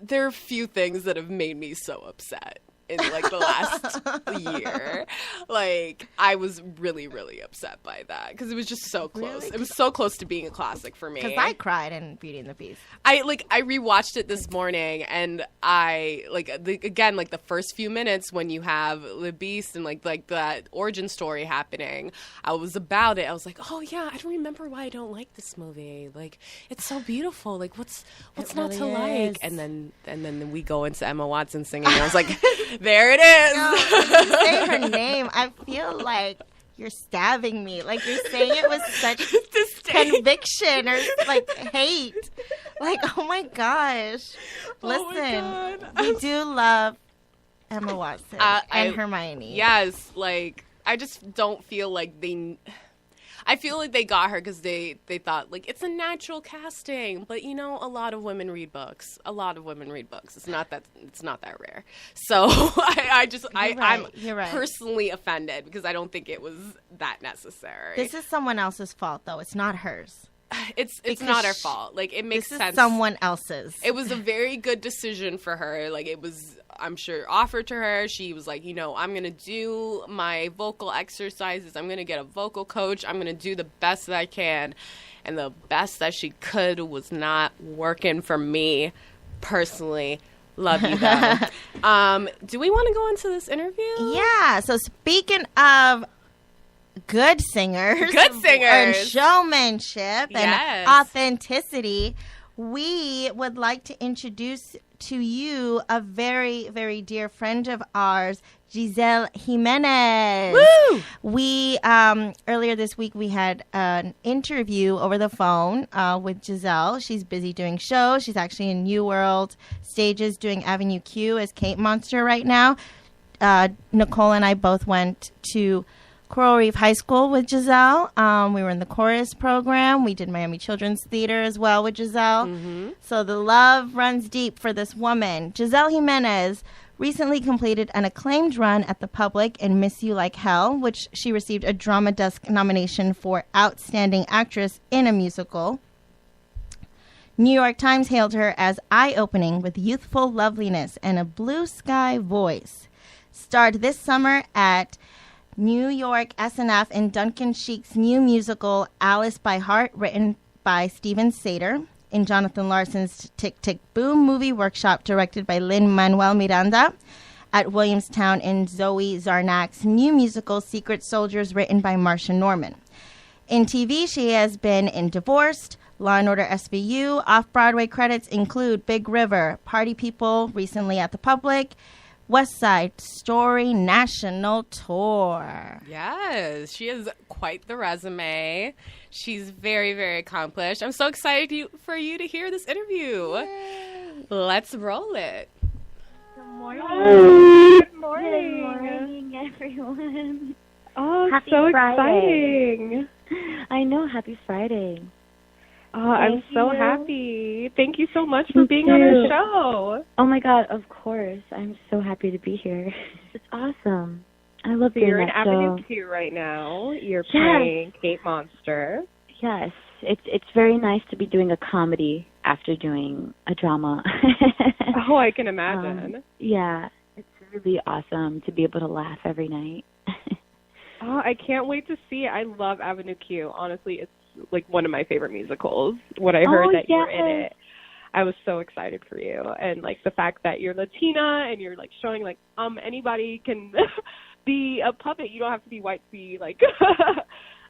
there are a few things that have made me so upset in like the last year. Like, I was really, really upset by that because it was just so close. Really? It was so close to being a classic for me. Because I cried in Beauty and the Beast. I rewatched it this morning, and I again the first few minutes when you have the Beast and like that origin story happening, I was about it. I was like, oh yeah, I don't remember why I don't like this movie. Like, it's so beautiful. Like, what's not to like? And then we go into Emma Watson singing. And I was like, there it is. No, when you say her name, I feel like you're stabbing me. Like, you're saying it with such conviction or like hate. Like, oh my gosh. Listen, we do love Emma Watson and Hermione. Yes, like, I just don't feel like I feel like they got her because they thought, like, it's a natural casting. But, you know, a lot of women read books. It's not that rare. So I'm personally offended because I don't think it was that necessary. This is someone else's fault, though. It's not hers. It's not her fault. Like, it makes sense. This is someone else's. It was a very good decision for her. Like, it was, I'm sure, offered to her. She was like, you know, I'm going to do my vocal exercises. I'm going to get a vocal coach. I'm going to do the best that I can. And the best that she could was not working for me personally. Love you, though. Do we want to go into this interview? Yeah. So speaking of good singers and showmanship and authenticity, we would like to introduce to you a very, very dear friend of ours, Giselle Jimenez. Woo! We earlier this week we had an interview over the phone with Giselle. She's busy doing shows. She's actually in New World Stages doing Avenue Q as Kate Monster right now. Nicole and I both went to Coral Reef High School with Giselle. We were in the chorus program. We did Miami Children's Theater as well with Giselle. So the love runs deep for this woman. Giselle Jimenez recently completed an acclaimed run at the Public in Miss You Like Hell, which she received a Drama Desk nomination for Outstanding Actress in a Musical. New York Times hailed her as eye-opening with youthful loveliness and a blue sky voice. Starred this summer at New York SNF in Duncan Sheik's new musical Alice by Heart, written by Steven Sater, in Jonathan Larson's Tick Tick Boom movie workshop, directed by Lin-Manuel Miranda, at Williamstown in Zoe Zarnak's new musical Secret Soldiers, written by Marcia Norman. In TV, she has been in Divorced, Law & Order SVU. Off-Broadway credits include Big River, Party People, recently at the Public, West Side Story National Tour. Yes, she has quite the resume. She's very, very accomplished. I'm so excited for you to hear this interview. Yay. Let's roll it. Good morning. Good morning. Good morning, everyone. Oh, Happy so Friday. exciting. I know, happy Friday. Oh, I'm Thank so you. happy. Thank you so much for being on our show. Oh my God, of course. I'm so happy to be here. It's awesome. I love So doing you're in that Avenue show. Q right now. You're Yes. playing Kate Monster. Yes, it's very nice to be doing a comedy after doing a drama. Oh, I can imagine. Yeah, it's really awesome to be able to laugh every night. Oh, I can't wait to see it. I love Avenue Q. Honestly, it's like one of my favorite musicals. When I heard that you were in yes. it, I was so excited for you. And like the fact that you're Latina and you're like showing like anybody can be a puppet. You don't have to be white to be like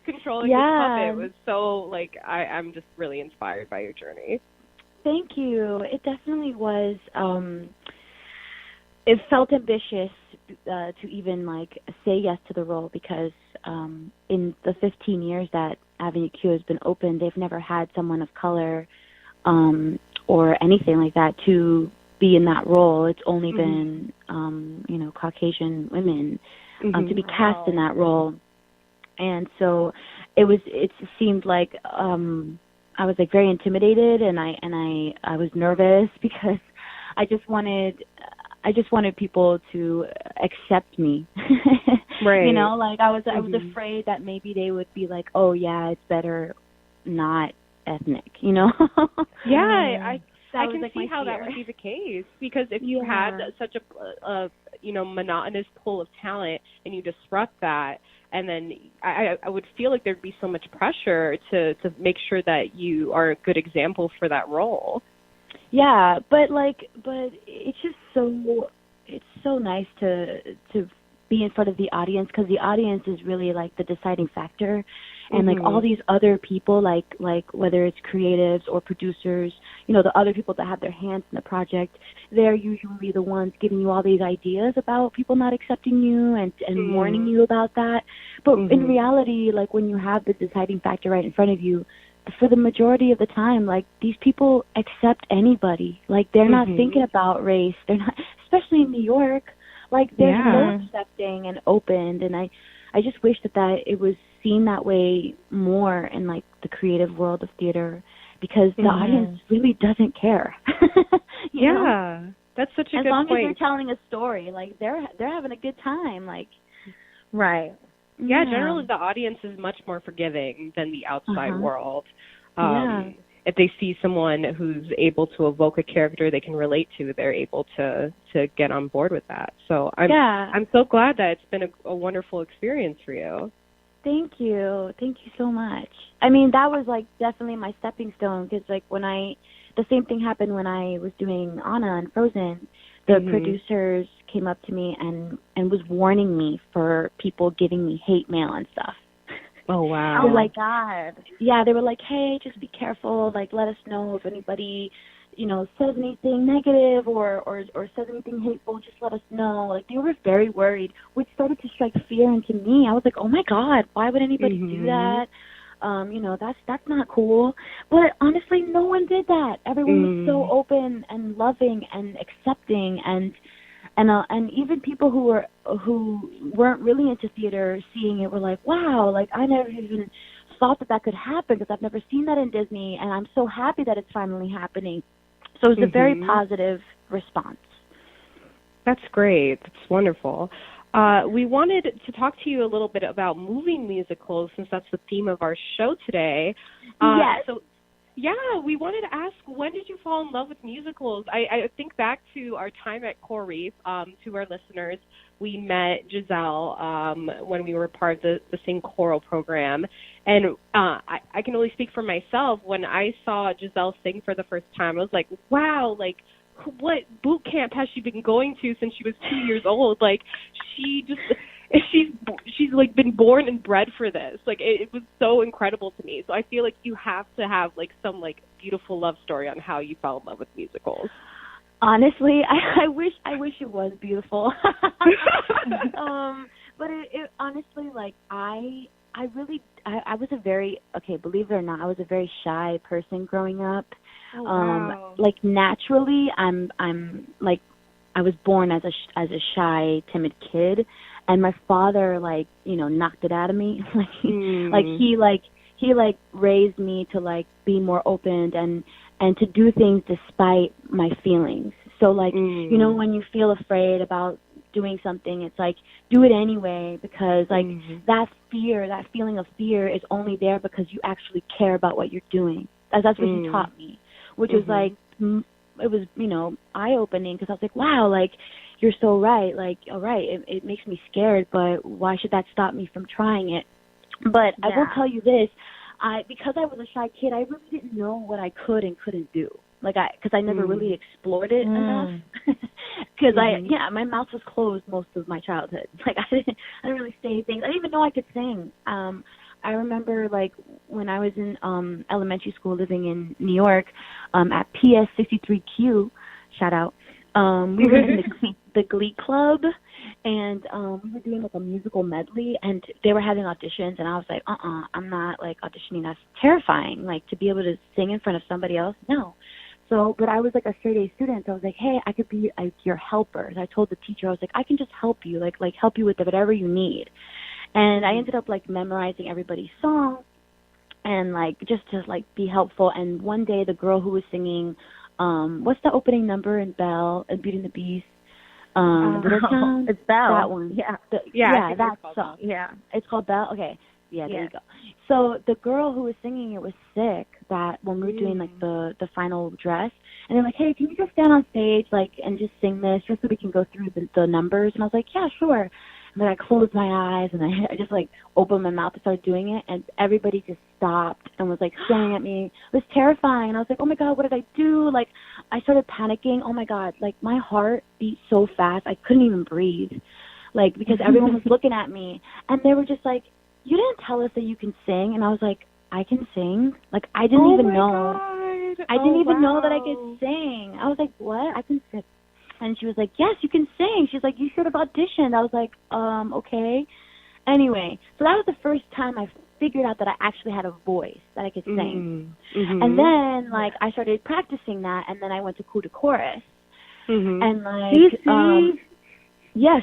controlling this puppet. It was so like I'm just really inspired by your journey. Thank you. It definitely was. It felt ambitious to even like say yes to the role because in the 15 years that Avenue Q has been open, they've never had someone of color or anything like that to be in that role. It's only been Caucasian women to be cast in that role, and so it seemed like I was like very intimidated, and I was nervous because I just wanted people to accept me. Right. You know, like I was afraid that maybe they would be like, "Oh yeah, it's better not ethnic," you know? Yeah, I can like see how that would be the case because if you had such a monotonous pool of talent and you disrupt that, and then I would feel like there'd be so much pressure to make sure that you are a good example for that role. Yeah, but it's just so nice to be in front of the audience because the audience is really like the deciding factor, and like all these other people, like whether it's creatives or producers, the other people that have their hands in the project, they're usually the ones giving you all these ideas about people not accepting you and warning you about that. But in reality, like when you have the deciding factor right in front of you, for the majority of the time, like these people accept anybody. Like they're not thinking about race. They're not, especially in New York. Like they're so accepting and open. And I just wish that it was seen that way more in like the creative world of theater, because the audience really doesn't care. You know? That's such a as good long point. as they're telling a story, like they're having a good time. Like Right. Yeah, generally the audience is much more forgiving than the outside world. If they see someone who's able to evoke a character they can relate to, they're able to get on board with that. So I'm so glad that it's been a wonderful experience for you. Thank you so much. I mean, that was like definitely my stepping stone, because like the same thing happened when I was doing Anna and Frozen. The producers came up to me and was warning me for people giving me hate mail and stuff. Oh, wow. Oh, my God. Yeah, they were like, hey, just be careful. Like, let us know if anybody, says anything negative or says anything hateful. Just let us know. Like, they were very worried, which started to strike fear into me. I was like, oh, my God, why would anybody do that? That's not cool. But honestly, no one did that. Everyone was so open and loving and accepting, and and even people who weren't really into theater seeing it were like, wow, like I never even thought that could happen because I've never seen that in Disney, and I'm so happy that it's finally happening. So it was a very positive response. That's great. That's wonderful. We wanted to talk to you a little bit about movie musicals since that's the theme of our show today. Yes. So, yeah, we wanted to ask, when did you fall in love with musicals? I think back to our time at Coral Reef. To our listeners, we met Giselle when we were part of the Sing Choral program. And I can only speak for myself. When I saw Giselle sing for the first time, I was like, wow, like, what boot camp has she been going to since she was 2 years old? Like, she's like been born and bred for this. Like, it was so incredible to me. So I feel like you have to have like some like beautiful love story on how you fell in love with musicals. Honestly, I wish it was beautiful. But it honestly, like, I was a very, believe it or not, I was a very shy person growing up. Oh, wow. Like, naturally, I'm like, I was born as a shy, timid kid, and my father, like, you know, knocked it out of me. He raised me to like be more open and to do things despite my feelings. So like, you know, when you feel afraid about doing something, it's like, do it anyway, because like that feeling of fear is only there because you actually care about what you're doing. That's what he taught me, which was like, it was, you know, eye-opening, because I was like, wow, like, you're so right. Like, all right, it makes me scared, but why should that stop me from trying it? But I will tell you this, because I was a shy kid, I really didn't know what I could and couldn't do. Like, because I never really explored it enough. Because my mouth was closed most of my childhood. Like, I didn't really say things. I didn't even know I could sing. I remember, like, when I was in elementary school living in New York, at PS 63Q, shout out, we were in the Glee Club, and we were doing, like, a musical medley, and they were having auditions, and I was like, I'm not, like, auditioning. That's terrifying. Like, to be able to sing in front of somebody else, no. So, but I was, like, a straight-A student, so I was like, hey, I could be, like, your helper. And I told the teacher, I was like, I can just help you, like help you with whatever you need. And I ended up, like, memorizing everybody's song and, like, just to, like, be helpful. And one day the girl who was singing, what's the opening number in Belle, in Beauty and the Beast? Little Town? It's Belle. That one. Yeah, that song. Yeah. It's called Belle? Okay. Yeah, there you go. So the girl who was singing it was sick that when we were doing, like, the final dress. And they're like, hey, can you just stand on stage, like, and just sing this just so we can go through the numbers? And I was like, yeah, sure. And then I closed my eyes, and I just, like, opened my mouth and started doing it, and everybody just stopped and was, like, staring at me. It was terrifying. And I was like, oh, my God, what did I do? Like, I started panicking. Oh, my God. Like, my heart beat so fast, I couldn't even breathe, like, because everyone was looking at me. And they were just like, you didn't tell us that you can sing. And I was like, I can sing? Like, I didn't even know. God. I didn't even know that I could sing. I was like, what? I can sing. And she was like, yes, you can sing. She's like, you should have auditioned. I was like, okay. Anyway, so that was the first time I figured out that I actually had a voice, that I could sing. And then, like, I started practicing that, and then I went to coup de chorus. And, like, yes,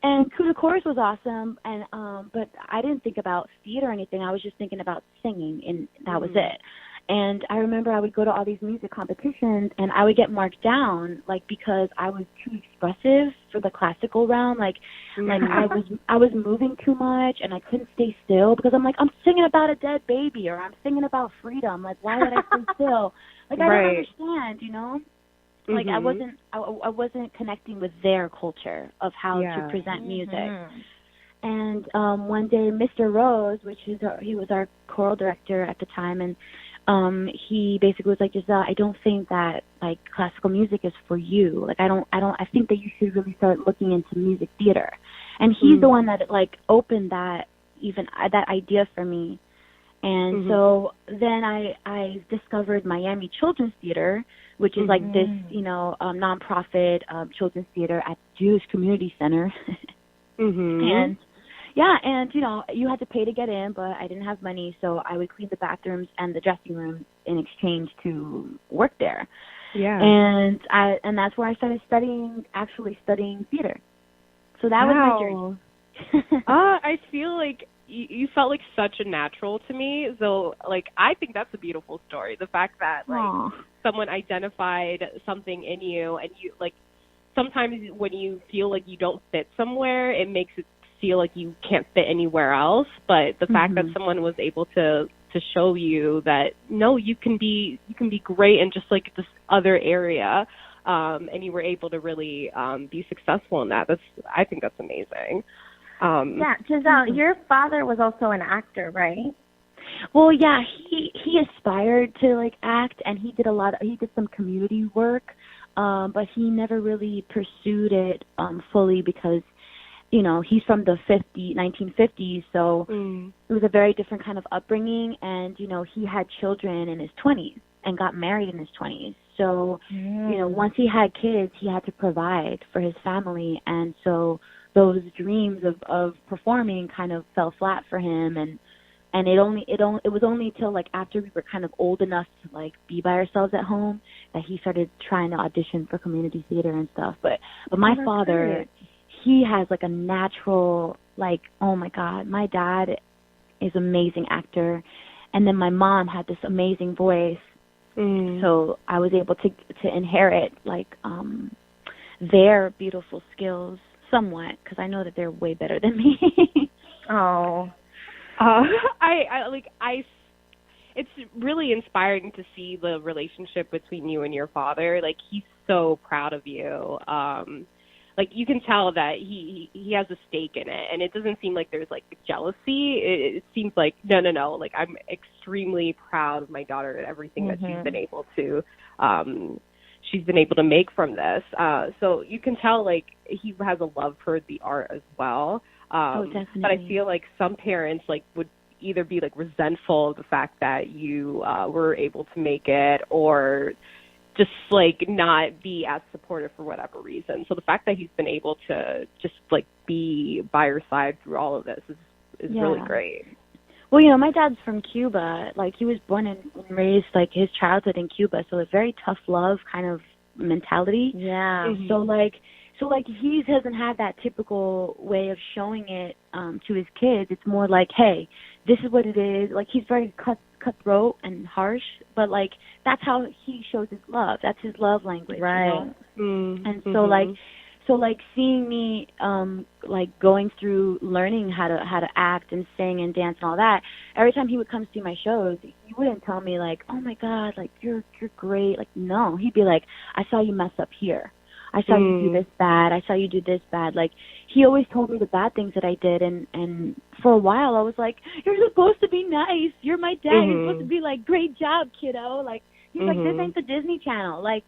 and coup de chorus was awesome, and but I didn't think about theater or anything. I was just thinking about singing, and that was it. And I remember I would go to all these music competitions, and I would get marked down, like, because I was too expressive for the classical realm. Like I was moving too much, and I couldn't stay still because I'm like, I'm singing about a dead baby, or I'm singing about freedom. Like, why would I stay still? Like, I don't understand, you know? Like, I wasn't connecting with their culture of how to present music. And one day, Mr. Rose, he was our choral director at the time, and he basically was like, Giselle, I don't think that, like, classical music is for you. Like, I think that you should really start looking into music theater. And he's the one that, like, opened that idea for me. And so then I discovered Miami Children's Theater, which is like this, you know, nonprofit children's theater at Jewish Community Center. And and, you know, you had to pay to get in, but I didn't have money, so I would clean the bathrooms and the dressing rooms in exchange to work there. Yeah. And that's where I started studying theater. So that was my journey. I feel like you felt like such a natural to me. So, like, I think that's a beautiful story. The fact that, like, Aww. someone identified something in you, and you, like, sometimes when you feel like you don't fit somewhere, it makes it feel like you can't fit anywhere else. But the fact that someone was able to show you that, no, you can be great in just, like, this other area, and you were able to really be successful in that. I think that's amazing. Yeah, Giselle, your father was also an actor, right? Well, yeah, he aspired to, like, act, and he did some community work, but he never really pursued it fully because, you know, he's from the 1950s, so it was a very different kind of upbringing, and, you know, he had children in his 20s and got married in his 20s. So, you know, once he had kids, he had to provide for his family, and so those dreams of performing kind of fell flat for him, and it was only till, like, after we were kind of old enough to, like, be by ourselves at home that he started trying to audition for community theater and stuff. But my father, he has, like, a natural, like, oh my God, my dad is an amazing actor, and then my mom had this amazing voice. So I was able to inherit, like, their beautiful skills somewhat, because I know that they're way better than me. It's really inspiring to see the relationship between you and your father. Like, he's so proud of you. Like, you can tell that he has a stake in it, and it doesn't seem like there's, like, jealousy. It seems like, no, like, I'm extremely proud of my daughter and everything that she's been able to make from this. So you can tell, like, he has a love for the art as well. Definitely. But I feel like some parents, like, would either be, like, resentful of the fact that you were able to make it, or just, like, not be as supportive for whatever reason. So the fact that he's been able to just, like, be by your side through all of this is really great. Well, you know, my dad's from Cuba. Like, he was born and raised, like, his childhood in Cuba, so a very tough love kind of mentality. Yeah. So he doesn't have that typical way of showing it to his kids. It's more like, hey, this is what it is. Like, he's very cutthroat and harsh, but, like, that's how he shows his love. That's his love language, right? You know? And so seeing me like going through learning how to act and sing and dance and all that, every time he would come see my shows, he wouldn't tell me, like, oh my God, like, you're great. Like, no, he'd be like, I saw you mess up here. I saw you do this bad. I saw you do this bad. Like, he always told me the bad things that I did, and for a while I was like, you're supposed to be nice. You're my dad. You're supposed to be like, great job, kiddo. Like, he's like, this ain't the Disney Channel. Like,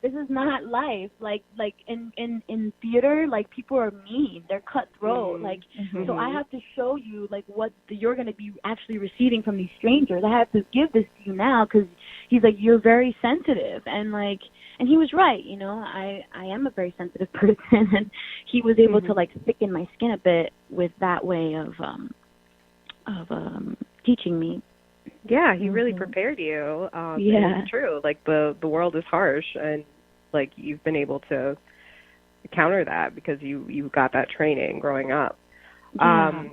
this is not life. Like in theater, like, people are mean. They're cutthroat. Like, so I have to show you, like, what you're going to be actually receiving from these strangers. I have to give this to you now, because he's like, you're very sensitive, and like. And he was right, you know, I am a very sensitive person, and he was able to, like, thicken my skin a bit with that way of teaching me. Yeah, he really prepared you. Yeah. It's true. Like, the world is harsh, and, like, you've been able to counter that because you got that training growing up. Yeah.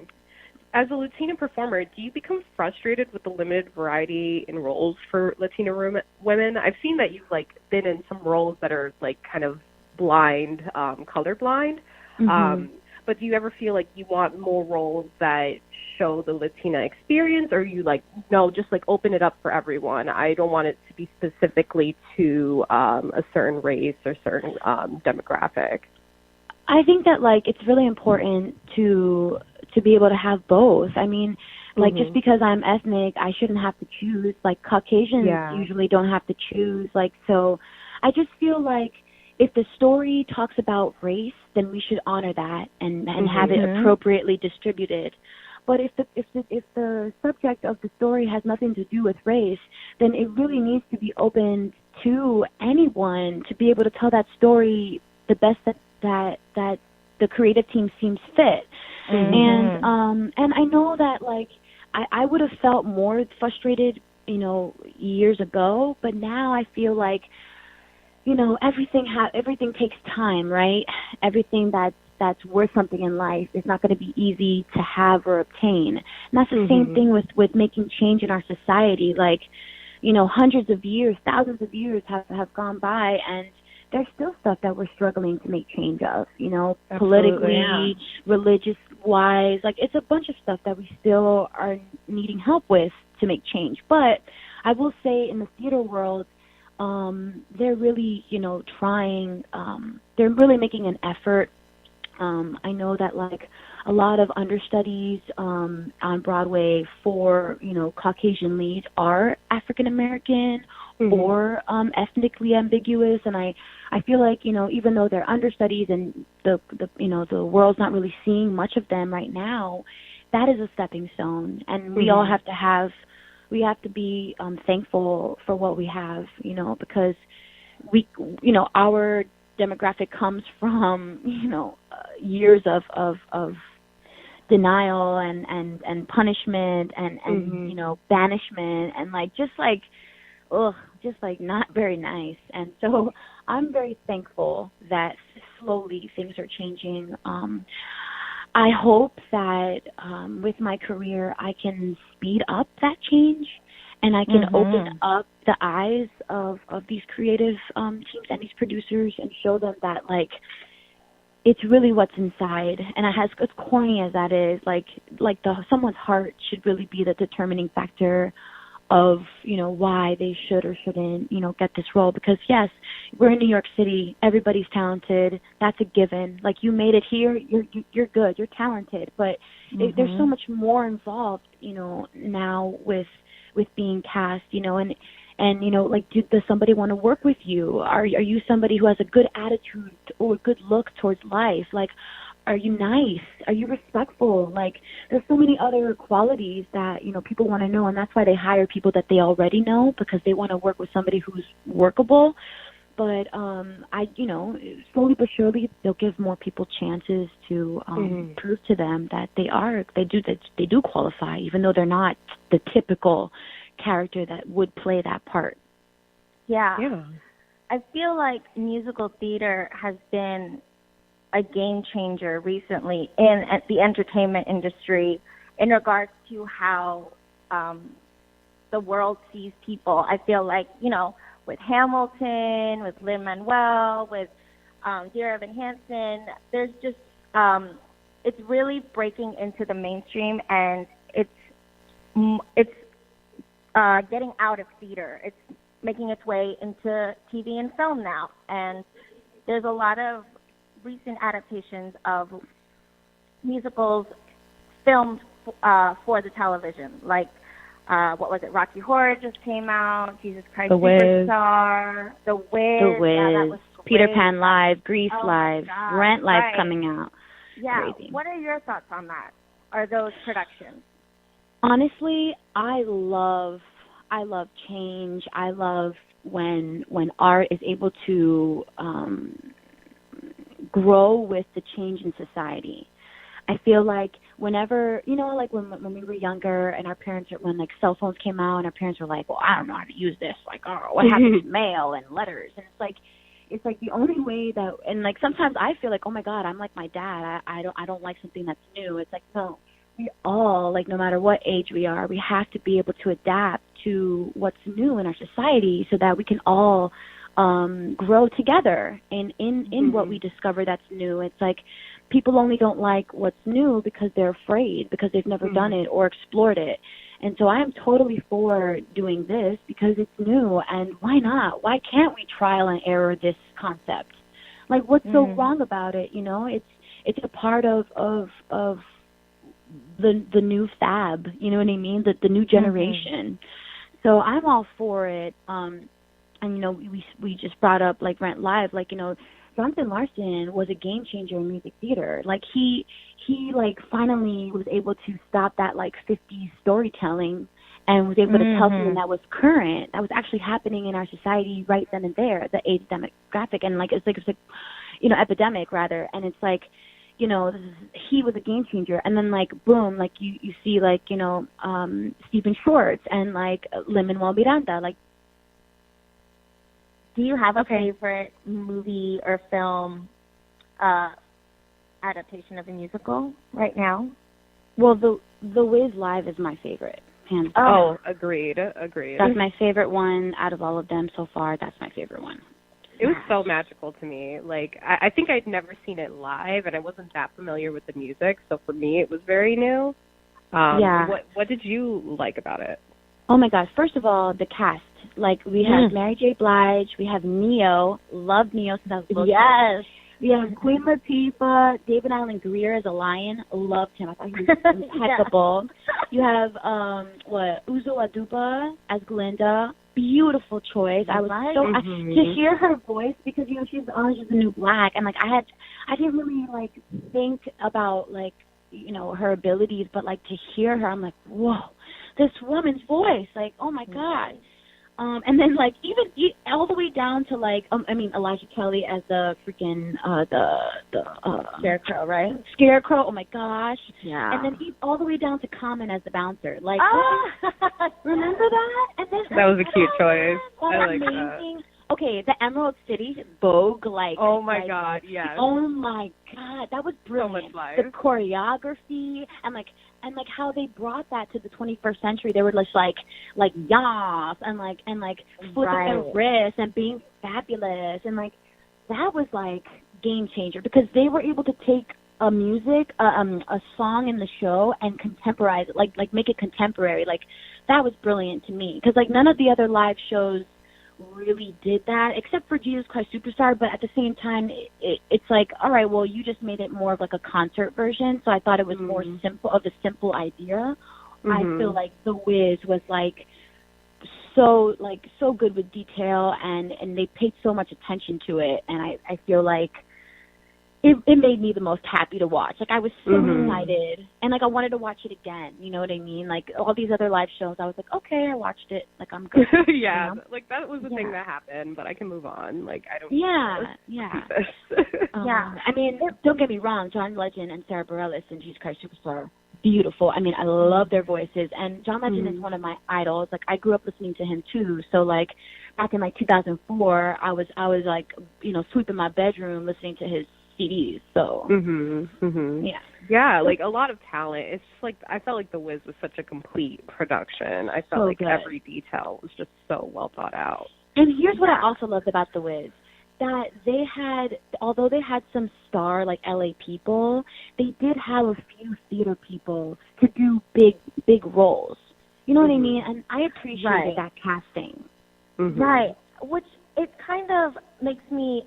As a Latina performer, do you become frustrated with the limited variety in roles for Latina women? I've seen that you've, like, been in some roles that are, like, kind of blind, colorblind. But do you ever feel like you want more roles that show the Latina experience, or you, like, no, just, like, open it up for everyone? I don't want it to be specifically to a certain race or certain demographic. I think that, like, it's really important to be able to have both. I mean, like, just because I'm ethnic, I shouldn't have to choose. Like, Caucasians usually don't have to choose. Like, so I just feel like if the story talks about race, then we should honor that and have it appropriately distributed. But if the subject of the story has nothing to do with race, then it really needs to be open to anyone to be able to tell that story the best that the creative team seems fit. And I know that, like, I would have felt more frustrated, you know, years ago, but now I feel like, everything takes time, right? Everything that's worth something in life is not going to be easy to have or obtain. And that's the same thing with making change in our society. Like, hundreds of years, thousands of years have gone by, and there's still stuff that we're struggling to make change of, politically, religious-wise. Like, it's a bunch of stuff that we still are needing help with to make change. But I will say in the theater world, they're really, trying, they're really making an effort. I know that, like, a lot of understudies on Broadway for, Caucasian leads are African American or ethnically ambiguous, and I feel like, even though they're understudies and the world's not really seeing much of them right now, that is a stepping stone, and we all have to be thankful for what we have, because our demographic comes from, years of denial and punishment and banishment and just not very nice. And so I'm very thankful that slowly things are changing. I hope that with my career I can speed up that change, and I can open up the eyes of these creative teams and these producers and show them that, it's really what's inside. And as corny as that is, someone's heart should really be the determining factor of, why they should or shouldn't, get this role. Because, yes, we're in New York City. Everybody's talented. That's a given. Like, you made it here, you're good. You're talented. But there's so much more involved, now with being cast, and does somebody want to work with you? Are you somebody who has a good attitude or a good look towards life? Like, are you nice? Are you respectful? Like, there's so many other qualities that, people want to know, and that's why they hire people that they already know, because they want to work with somebody who's workable. But slowly but surely, they'll give more people chances to prove to them that they do qualify, even though they're not the typical character that would play that part. Yeah. I feel like musical theater has been a game changer recently in the entertainment industry in regards to how the world sees people. I feel like, with Hamilton, with Lin-Manuel, with Dear Evan Hansen, there's just, it's really breaking into the mainstream, and it's getting out of theater. It's making its way into TV and film now. And there's a lot of recent adaptations of musicals filmed for the television. Like, what was it? Rocky Horror just came out. Jesus Christ Superstar. The Wiz. Yeah, that was Peter Pan Live, Grease Live, Rent Live coming out. Yeah. Crazy. What are your thoughts on that? Are those productions? Honestly, I love change. I love when art is able to grow with the change in society. I feel like whenever, when we were younger and our parents, when cell phones came out and our parents were like, well, I don't know how to use this. Like, oh, what happened to mail and letters? And it's like the only way that, and sometimes I feel like, oh my God, I'm like my dad. I don't like something that's new. It's like, no, we all, no matter what age we are, we have to be able to adapt to what's new in our society so that we can all grow together in what we discover that's new. It's like people only don't like what's new because they're afraid, because they've never done it or explored it. And so I am totally for doing this because it's new, and why not? Why can't we trial and error this concept? What's so wrong about it? It's a part of the new fab, you know what I mean? The new generation. So I'm all for it. And we just brought up Rent Live, Jonathan Larson was a game changer in music theater. He finally was able to stop that 50s storytelling and was able to tell something that was current, that was actually happening in our society right then and there, the AIDS demographic, and it's epidemic rather. And it's he was a game changer. And then like boom, like you see like Stephen Schwartz and like Lin-Manuel Miranda. Like, do you have a favorite movie or film adaptation of a musical right now? Well, the Wiz Live is my favorite. Hands down. Oh, agreed. That's my favorite one out of all of them so far. That's my favorite one. It was so magical to me. Like, I think I'd never seen it live, and I wasn't that familiar with the music, so for me it was very new. What did you like about it? Oh, my gosh. First of all, the cast. Like, we have Mary J. Blige. We have Neo. Loved Neo since I was little. Yes. We have Queen Latifah, David Allen Greer as a lion. Loved him. I thought he was impeccable. You have Uzo Aduba as Glinda. Beautiful choice. I was to hear her voice, because she's Orange is the New Black, and like I didn't really like think about like her abilities, but like to hear her, I'm like, whoa, this woman's voice, like, oh my god. And then like even all the way down to like Elijah Kelly as the freaking the Scarecrow, right? Scarecrow. Oh my gosh. Yeah. And then all the way down to Common as the bouncer. Like, remember that? And then that was a cute choice. I like amazing. That. Okay, the Emerald City Vogue, like. Oh my god, yes. Oh my god, that was brilliant. So much life. The choreography and how they brought that to the 21st century. They were just like yas and flipping their wrists and being fabulous, and like that was like game changer, because they were able to take a song in the show and contemporize it, like make it contemporary. Like that was brilliant to me, because like none of the other live shows really did that, except for Jesus Christ Superstar. But at the same time, it's like, all right, well, you just made it more of like a concert version, so I thought it was more simple idea. I feel like The Wiz was like so good with detail, and they paid so much attention to it, and I feel like it made me the most happy to watch. Like, I was so excited, and like I wanted to watch it again. You know what I mean? Like all these other live shows, I was like, okay, I watched it. Like, I'm good. Yeah, like that was the thing that happened, but I can move on. Like, I don't. Yeah. I mean, don't get me wrong. John Legend and Sarah Bareilles in Jesus Christ Superstar, beautiful. I mean, I love their voices, and John Legend is one of my idols. Like, I grew up listening to him too. So like back in like 2004, I was like sweeping my bedroom listening to his CDs. So yeah, like a lot of talent. It's just like I felt like The Wiz was such a complete production. I felt like every detail was just so well thought out. And here's what I also loved about The Wiz, that they had, although they had some star like LA people, they did have a few theater people to do big roles. You know what I mean? And I appreciated that casting. Right, which it kind of makes me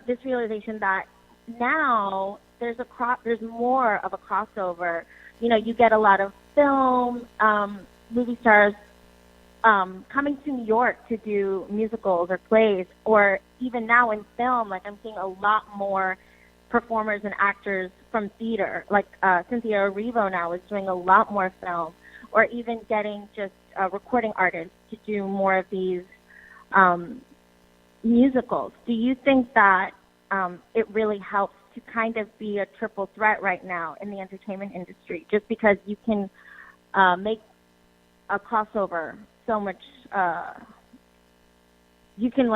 this realization that now there's more of a crossover. You get a lot of film movie stars coming to New York to do musicals or plays, or even now in film, like I'm seeing a lot more performers and actors from theater. Like Cynthia Erivo now is doing a lot more film, or even getting just recording artists to do more of these musicals. Do you think that it really helps to kind of be a triple threat right now in the entertainment industry, just because you can make a crossover so much, you can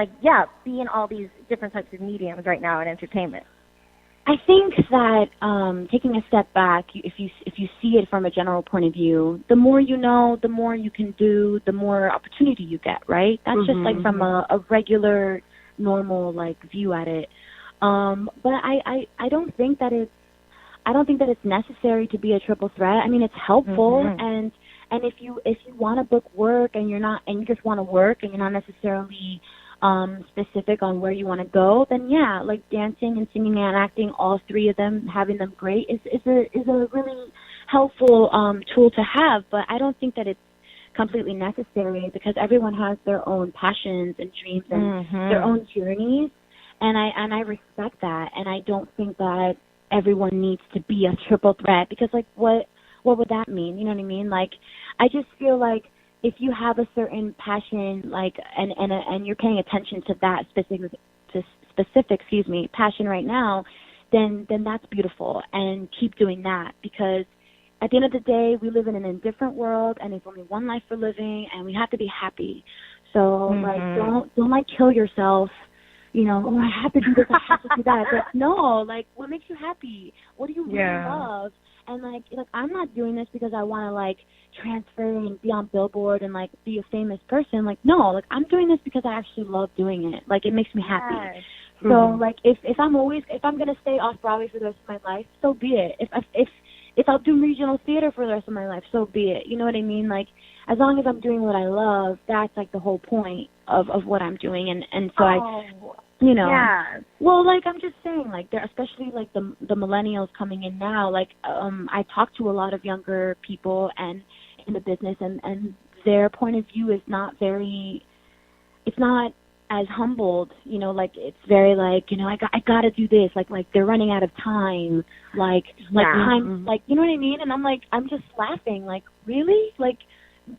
be in all these different types of mediums right now in entertainment? I think that taking a step back, if you see it from a general point of view, the more you know, the more you can do, the more opportunity you get, right? That's just like from a regular, normal like view at it. But I don't think that it's necessary to be a triple threat. I mean, it's helpful, and if you want to book work and you just want to work and you're not necessarily specific on where you want to go, then yeah, like dancing and singing and acting, all three of them, having them great is a really helpful tool to have. But I don't think that it's completely necessary, because everyone has their own passions and dreams and their own journeys, and I respect that, and I don't think that everyone needs to be a triple threat, because like what would that mean? You know what I mean? Like, I just feel like if you have a certain passion, like, and you're paying attention to that specific passion right now, then that's beautiful, and keep doing that, because at the end of the day, we live in an indifferent world, and there's only one life we're living, and we have to be happy. So like, don't like kill yourself. You know, oh, I have to do this, I have to do that. But no, like, what makes you happy? What do you really love? And like I'm not doing this because I want to like transfer and be on Billboard and like be a famous person. Like, no, like I'm doing this because I actually love doing it. Like, it makes me happy. Yes. So like, if I'm gonna stay off Broadway for the rest of my life, so be it. If I'll do regional theater for the rest of my life, so be it. You know what I mean? Like, as long as I'm doing what I love, that's like the whole point of what I'm doing. And so you know, well, like, I'm just saying, like, there, especially like the millennials coming in now, like, I talk to a lot of younger people and in the business, and their point of view is not it's not as humbled, you know, like, it's very like, you know, I got to do this, like they're running out of time, like time, like, you know what I mean? And I'm just laughing, like, really? Like,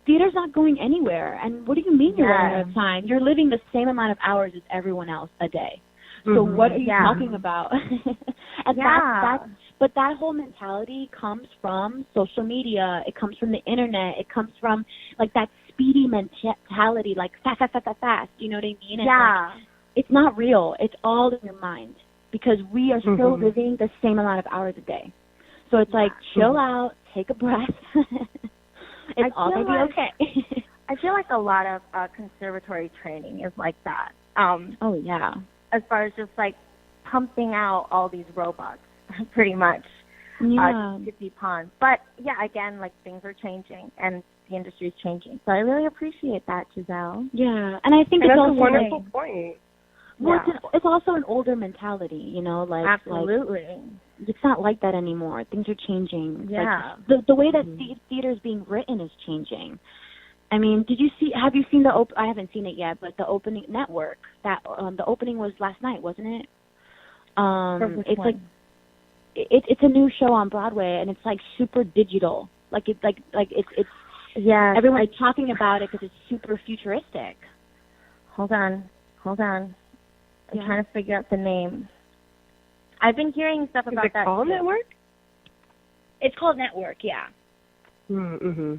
theater's not going anywhere. And what do you mean you're running out of time? You're living the same amount of hours as everyone else a day. So what are you talking about? And but that whole mentality comes from social media. It comes from the internet. It comes from like that speedy mentality, like fast. You know what I mean? And like, it's not real. It's all in your mind, because we are still living the same amount of hours a day. So it's like, chill out, take a breath. It's all going to be okay. I feel like a lot of conservatory training is like that. Oh, yeah. As far as just, like, pumping out all these robots, pretty much, to be pawns. But, yeah, again, like, things are changing, and the industry is changing. So I really appreciate that, Giselle. Yeah, and I think it's also a wonderful point. Well, it's also an older mentality, you know, like, absolutely. Like, it's not like that anymore. Things are changing. Yeah. Like, the way that theater is being written is changing. I mean, have you seen I haven't seen it yet, but the opening Network, that the opening was last night, wasn't it? It's like it's a new show on Broadway, and it's like super digital. Like it's everyone's talking about it because it's super futuristic. Hold on. I'm trying to figure out the name. I've been hearing stuff about that. Is it called Network? It's called Network, yeah. Mm-hmm.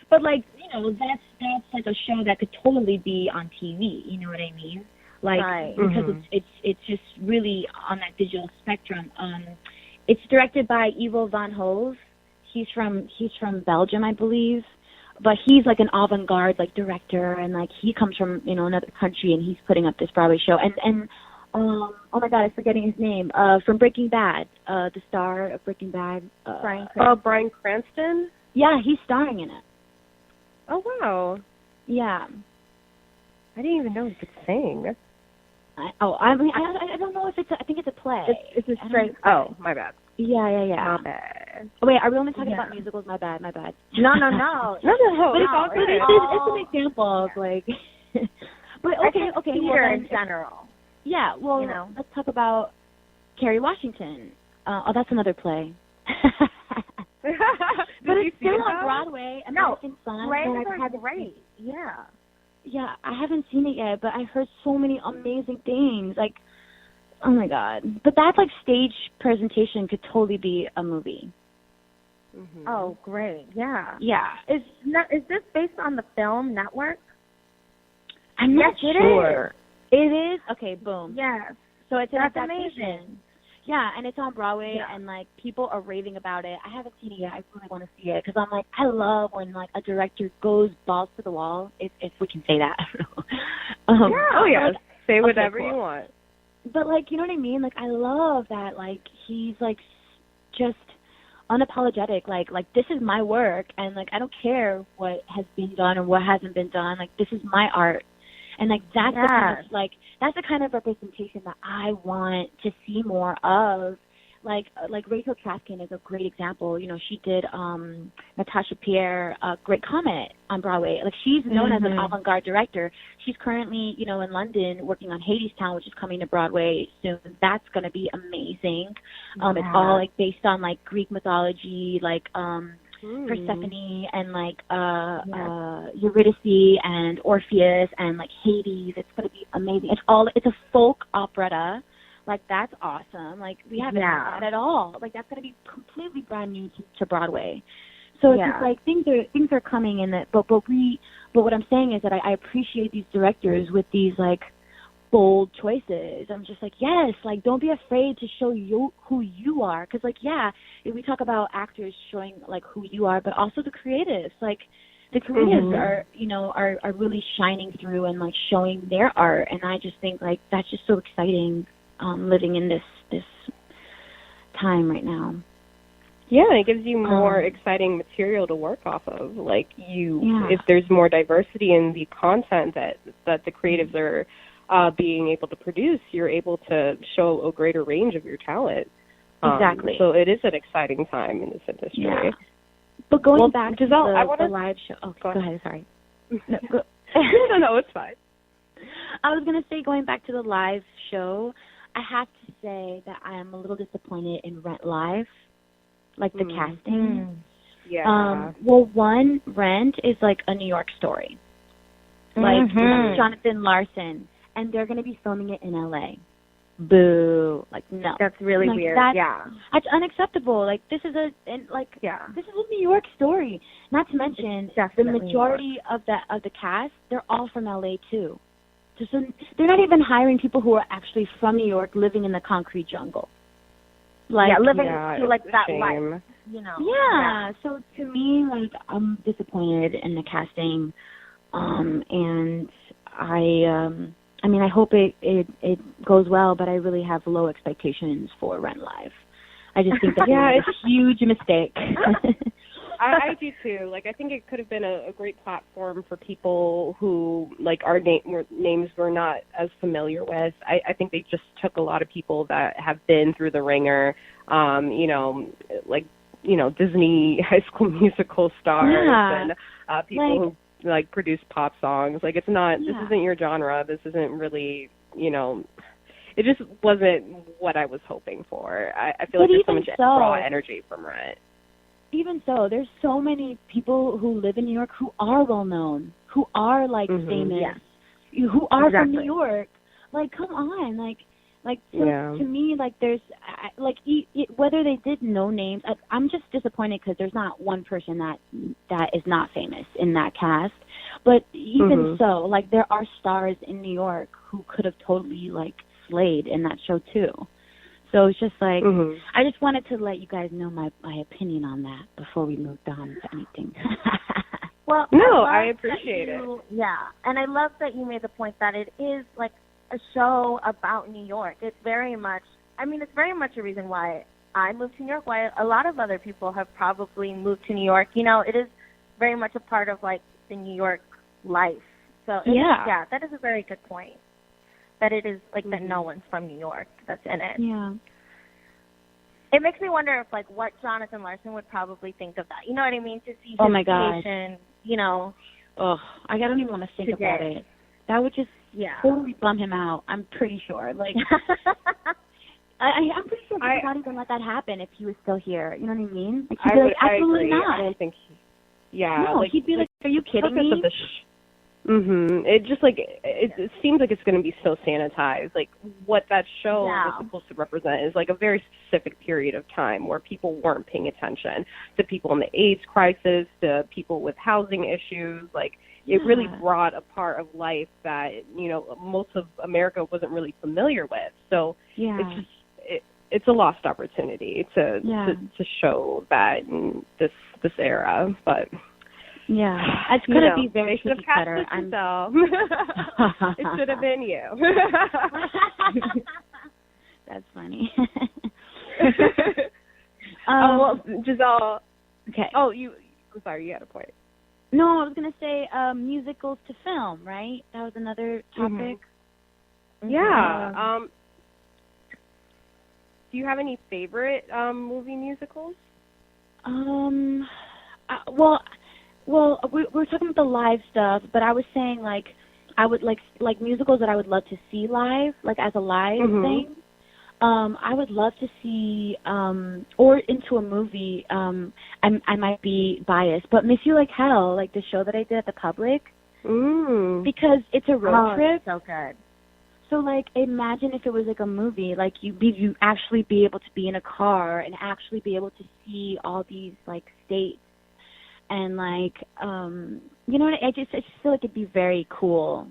But, like, you know, that's like a show that could totally be on TV, you know what I mean? Like, because it's just really on that digital spectrum. It's directed by Ivo van Hove. He's from Belgium, I believe. But he's like an avant-garde like director, and like he comes from, you know, another country, and he's putting up this Broadway show. And oh my God, I'm forgetting his name. From Breaking Bad, the star of Breaking Bad. Bryan Cranston? Yeah, he's starring in it. Oh wow. Yeah. I didn't even know he could sing. I don't know if I think it's a play. It's a straight. Oh, my bad. Yeah. My bad. Oh, wait, are we only talking about musicals? My bad. No. But it's an example of like. But okay. Theater in general. Yeah. Well, you know, let's talk about Kerry Washington. That's another play. But it's still on Broadway. American Son. Plays are great. Yeah. Yeah, I haven't seen it yet, but I've heard so many amazing things. Like, oh my God! But that like stage presentation could totally be a movie. Mm-hmm. Oh, great! Yeah. Yeah. Is this based on the film Network? I'm not sure. It is? Okay, boom. Yes. So it's an That's adaptation. amazing. Yeah, and it's on Broadway, and like people are raving about it. I haven't seen it yet. I really want to see it because I'm like, I love when like a director goes balls to the wall, if we can say that. I don't know. Like, say whatever you want. But like, you know what I mean? Like, I love that. Like, he's like just unapologetic. Like this is my work, and like I don't care what has been done or what hasn't been done. Like, this is my art. And like that's the kind of representation that I want to see more of. Like Rachel Trafkin is a great example. You know, she did Natasha Pierre, Great Comet on Broadway. Like, she's known as an avant-garde director. She's currently, you know, in London working on Hadestown, which is coming to Broadway soon. That's going to be amazing. It's all like based on like Greek mythology, like Persephone and like Eurydice and Orpheus and like Hades. It's going to be amazing. It's a folk operetta, Like, that's awesome. Like, we haven't had that at all. Like, that's going to be completely brand new to Broadway. So it's just like things are coming in that, but what I'm saying is that I appreciate these directors with these like bold choices. I'm just like, yes, like don't be afraid to show you who you are, because like if we talk about actors showing like who you are, but also the creatives, like the creatives are really shining through and like showing their art, and I just think like that's just so exciting, living in this time right now. Yeah, it gives you more exciting material to work off of. Like if there's more diversity in the content that the creatives are being able to produce, you're able to show a greater range of your talent. Exactly. So it is an exciting time in this industry. Yeah. But going back to Giselle, the live show. Oh, go ahead. Sorry. No, it's fine. I was going to say, going back to the live show, I have to say that I am a little disappointed in Rent Live. Like the casting. Yeah. Well, one, Rent is like a New York story. Like Jonathan Larson, and they're going to be filming it in LA. Boo! Like no, that's really like, weird. That's unexactable. Like this is this is a New York story. Not to mention the majority of the cast, they're all from LA too. So they're not even hiring people who are actually from New York, living in the concrete jungle. Like living like that life, you know. Yeah. So to me, like I'm disappointed in the casting, and I mean, I hope it goes well, but I really have low expectations for Rent Live. I just think that it's a huge mistake. I do too. Like, I think it could have been a great platform for people who, like, our names were not as familiar with. I think they just took a lot of people that have been through the ringer, Disney High School Musical stars and people who, like, produce pop songs. Like, it's not, this isn't your genre. This isn't really, it just wasn't what I was hoping for. I feel like there's so much raw energy from Rent. Even so, there's so many people who live in New York who are well known, who are like famous, who are from New York. Like, come on, to me, like there's whether they did know names. I'm just disappointed because there's not one person that is not famous in that cast. But even so, like there are stars in New York who could have totally like slayed in that show too. So it's just like, I just wanted to let you guys know my opinion on that before we moved on to anything. Well, I appreciate it. Yeah, and I love that you made the point that it is like a show about New York. It's very much a reason why I moved to New York, why a lot of other people have probably moved to New York. It is very much a part of like the New York life. So that is a very good point. That it is like that no one's from New York that's in it. Yeah. It makes me wonder if like what Jonathan Larson would probably think of that. You know what I mean? To see his creation, Oh, I don't even want to think about it. That would just totally bum him out. I'm pretty sure. Like, I'm pretty sure he would not even let that happen if he was still here. You know what I mean? Like, he'd be like, absolutely not. I don't think. No, like, he'd be like, are you kidding me? It just like it seems like it's going to be so sanitized. Like what that show was supposed to represent is like a very specific period of time where people weren't paying attention to people in the AIDS crisis, to people with housing issues. Like it really brought a part of life that most of America wasn't really familiar with. So it's just it's a lost opportunity to show that in this era, but. Yeah, it's going to be very cookie cutter. It should have been you. That's funny. Well, Giselle. Okay. Oh, I'm sorry, you had a point. No, I was going to say musicals to film, right? That was another topic. Yeah. Do you have any favorite movie musicals? Well, we're talking about the live stuff, but I was saying, like, I would like musicals that I would love to see live, like as a live thing. I would love to see, or into a movie. I might be biased, but Miss You Like Hell, like the show that I did at the Public, because it's a road trip. So good. So, like, imagine if it was like a movie. Like, you actually be able to be in a car and actually be able to see all these, like, states. And, like, you know what? I just feel like it'd be very cool.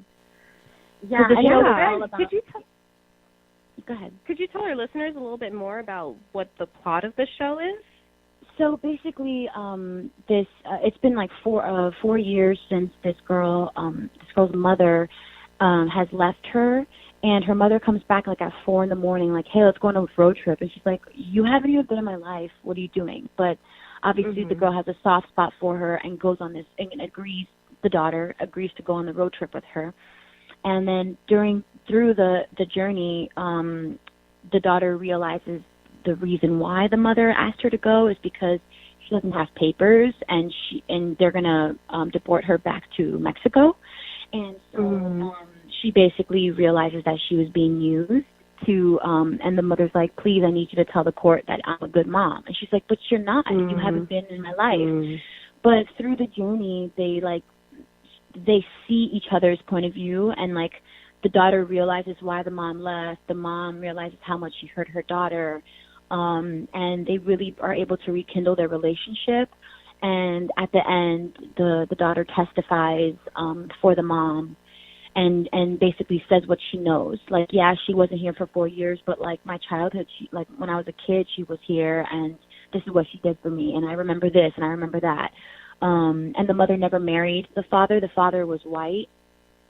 Yeah. Go ahead. Could you tell our listeners a little bit more about what the plot of the show is? So basically, it's been like 4 years since this girl's mother has left her, and her mother comes back like at 4 a.m, like, hey, let's go on a road trip. And she's like, you haven't even been in my life. What are you doing? But obviously the girl has a soft spot for her and goes on this and the daughter agrees to go on the road trip with her. And then through the journey, the daughter realizes the reason why the mother asked her to go is because she doesn't have papers, and they're gonna deport her back to Mexico. And so she basically realizes that she was being used to, and the mother's like, please, I need you to tell the court that I'm a good mom. And she's like, but you're not. You haven't been in my life. But through the journey, they see each other's point of view, and like the daughter realizes why the mom left. The mom realizes how much she hurt her daughter, and they really are able to rekindle their relationship. And at the end, the daughter testifies for the mom, and basically says what she knows. Like, yeah, she wasn't here for 4 years, but like my childhood, like when I was a kid, she was here, and this is what she did for me, and I remember this, and I remember that. And the mother never married the father. The father was white,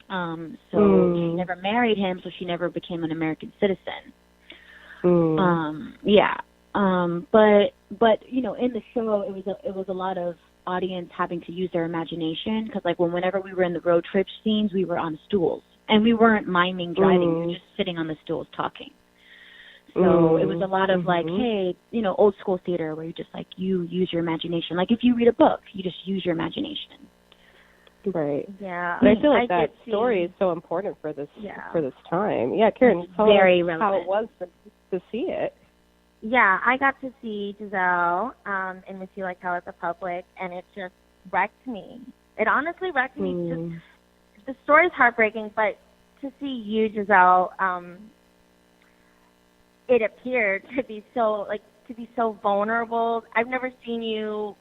so she never married him, so she never became an American citizen. But you know, in the show, it was a lot of audience having to use their imagination, because like whenever we were in the road trip scenes, we were on stools, and we weren't miming driving; we were just sitting on the stools talking. So it was a lot of like, hey, you know, old school theater where you just like you use your imagination. Like if you read a book, you just use your imagination. Right. Yeah. But I feel like that story is so important for this time. Yeah, Karen, tell us how it was to see it. Yeah, I got to see Giselle in Miss You Like How at the Public, and it just wrecked me. It honestly wrecked me. Just, the story's heartbreaking, but to see you, Giselle, it appeared to be so vulnerable. I've never seen you.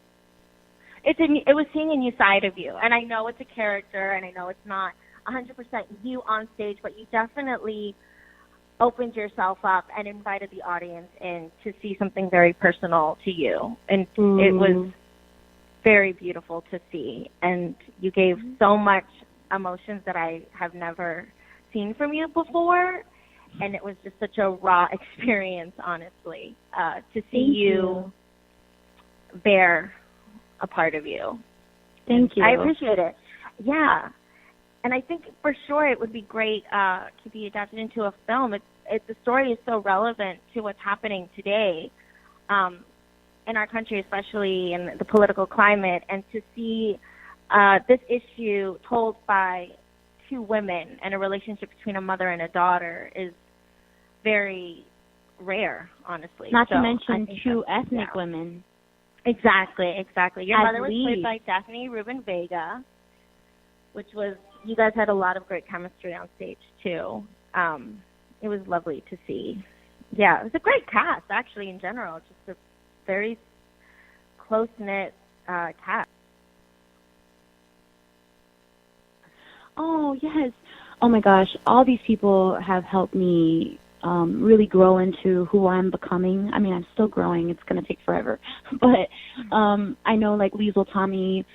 It was seeing a new side of you, and I know it's a character, and I know it's not 100% you on stage, but you definitely opened yourself up and invited the audience in to see something very personal to you, and it was very beautiful to see. And you gave so much emotions that I have never seen from you before. And it was just such a raw experience, honestly, to see you bear a part of you. Thank you. I appreciate it. Yeah. And I think for sure it would be great to be adapted into a film. The story is so relevant to what's happening today in our country, especially in the political climate. And to see this issue told by two women and a relationship between a mother and a daughter is very rare, honestly. Not to mention two ethnic women. Exactly. Your mother was played by Daphne Rubin Vega, which was, you guys had a lot of great chemistry on stage too. It was lovely to see. Yeah, it was a great cast, actually, in general. Just a very close-knit cast. Oh, yes. Oh, my gosh. All these people have helped me really grow into who I'm becoming. I mean, I'm still growing. It's going to take forever. But I know, like, Liesl taught me,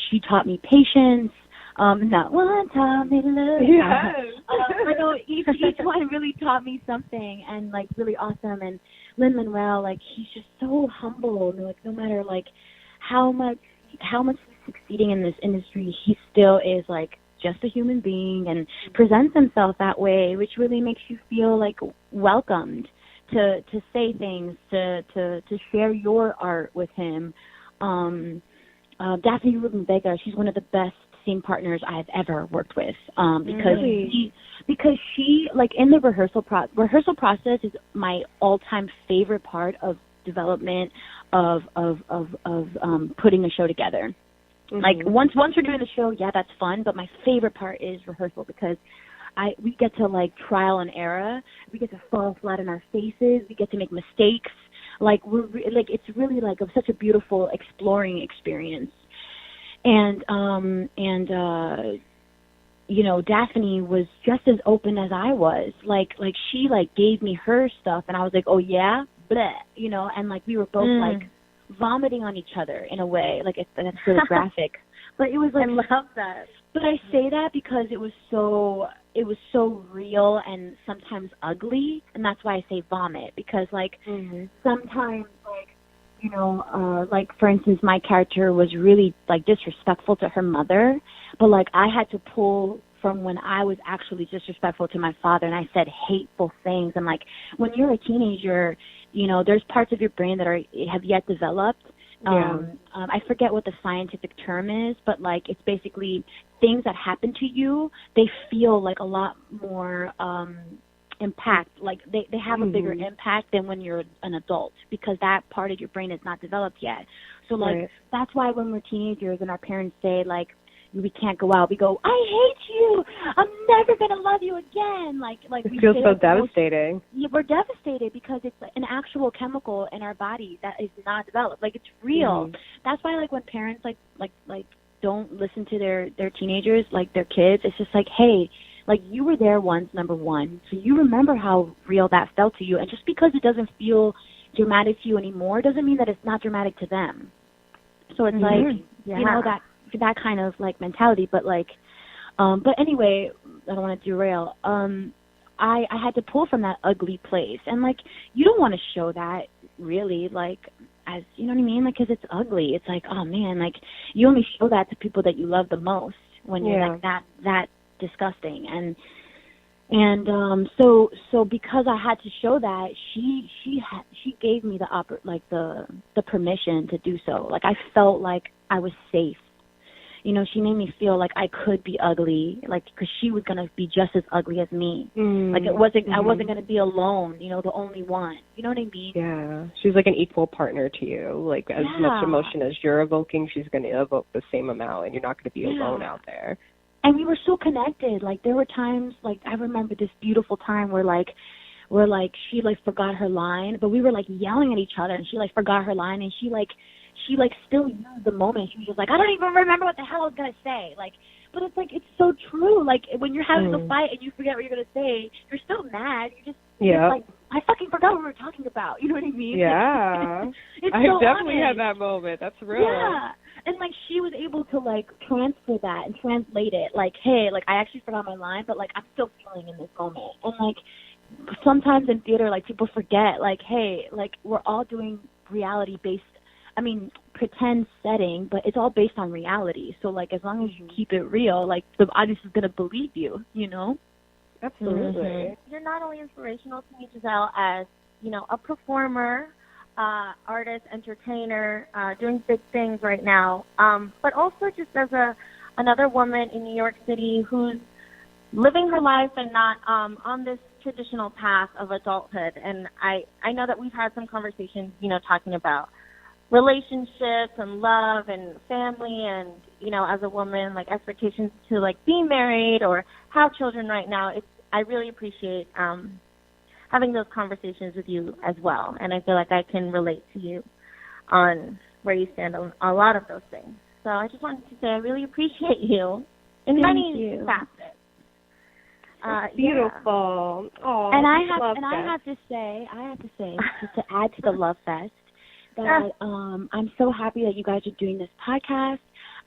she taught me patience. Not one taught me love. Yes. I know each one really taught me something, and, like, really awesome. And Lin-Manuel, like, he's just so humble. And, like, no matter, like, how much he's succeeding in this industry, he still is, like, just a human being and presents himself that way, which really makes you feel like welcomed to say things, to share your art with him. Daphne Rubin Vega, she's one of the best scene partners I've ever worked with, because she like in the rehearsal process is my all-time favorite part of development of putting a show together. Like once we're doing the show, yeah, that's fun. But my favorite part is rehearsal, because we get to like trial and error. We get to fall flat on our faces. We get to make mistakes. Like it's really like such a beautiful exploring experience. And you know, Daphne was just as open as I was. Like she like gave me her stuff, and I was like, oh yeah, bleh, you know, and like we were both like vomiting on each other in a way. Like that's really graphic, but it was like, I love that. But I say that because it was so real and sometimes ugly, and that's why I say vomit, because like sometimes like, you know, like for instance, my character was really like disrespectful to her mother, but like I had to pull from when I was actually disrespectful to my father, and I said hateful things. And like when you're a teenager, you know, there's parts of your brain that have yet developed. I forget what the scientific term is, but like it's basically things that happen to you, they feel like a lot more impact, like they have a bigger impact than when you're an adult, because that part of your brain is not developed yet. So like that's why when we're teenagers and our parents say like we can't go out, we go, I hate you, I'm never gonna love you again. Like it feels so devastating. We're devastated because it's an actual chemical in our body that is not developed. Like it's real. That's why like when parents like don't listen to their teenagers, like their kids, it's just like, hey, like you were there once, number one, so you remember how real that felt to you. And just because it doesn't feel dramatic to you anymore doesn't mean that it's not dramatic to them. So it's like, you know, that kind of like mentality. But like but anyway, I don't want to derail. I had to pull from that ugly place, and like you don't want to show that really, like, as you know what I mean, like, because it's ugly. It's like, oh man, like you only show that to people that you love the most when you're like that disgusting. And so because I had to show that, she gave me the permission to do so. Like I felt like I was safe. You know, she made me feel like I could be ugly, like, because she was gonna be just as ugly as me. Like it wasn't, I wasn't gonna be alone. You know, the only one. You know what I mean? Yeah, she's like an equal partner to you. Like as much emotion as you're evoking, she's gonna evoke the same amount, and you're not gonna be alone out there. And we were so connected. Like there were times, like I remember this beautiful time where she like forgot her line, but we were like yelling at each other, and she like forgot her line, and she still used the moment. She was just like, I don't even remember what the hell I was gonna say. Like, but it's like, it's so true. Like when you're having a fight and you forget what you're gonna say, you're still mad. You're just like, I fucking forgot what we were talking about. You know what I mean? Yeah. I've definitely had that moment. That's real. Yeah. And like she was able to like transfer that and translate it. Like, hey, like I actually forgot my line, but like I'm still feeling in this moment. And like sometimes in theater, like people forget, like, hey, like we're all doing reality based, I mean, pretend setting, but it's all based on reality. So like as long as you keep it real, like the audience is gonna believe you, you know? Absolutely. You're not only inspirational to me, Giselle, as, you know, a performer, artist, entertainer, doing big things right now, but also just as another woman in New York City who's living her life and not on this traditional path of adulthood. And I know that we've had some conversations, you know, talking about relationships and love and family and, you know, as a woman, like expectations to like be married or have children right now. I really appreciate having those conversations with you as well. And I feel like I can relate to you on where you stand on a lot of those things. So I just wanted to say I really appreciate you in many facets. Beautiful. Oh, and I have to say, just to add to the Love Fest, that I'm so happy that you guys are doing this podcast.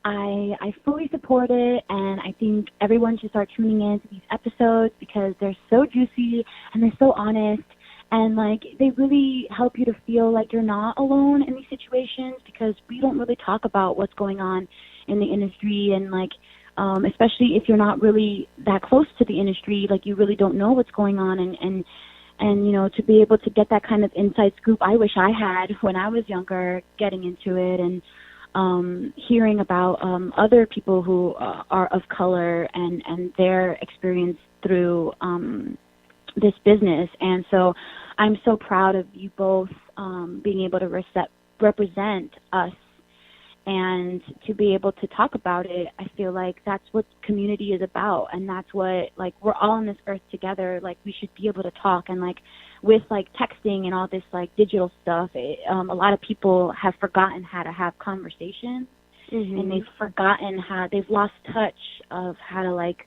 I fully support it, and I think everyone should start tuning in to these episodes because they're so juicy and they're so honest, and like they really help you to feel like you're not alone in these situations, because we don't really talk about what's going on in the industry, and like especially if you're not really that close to the industry, like you really don't know what's going on, and you know, to be able to get that kind of inside scoop, I wish I had when I was younger, getting into it, and hearing about other people who are of color and their experience through this business. And so I'm so proud of you both being able to represent us and to be able to talk about it. I feel like that's what community is about, and that's what, like, we're all on this earth together. Like, we should be able to talk, and like with like texting and all this like digital stuff, a lot of people have forgotten how to have conversations, and they've lost touch of how to like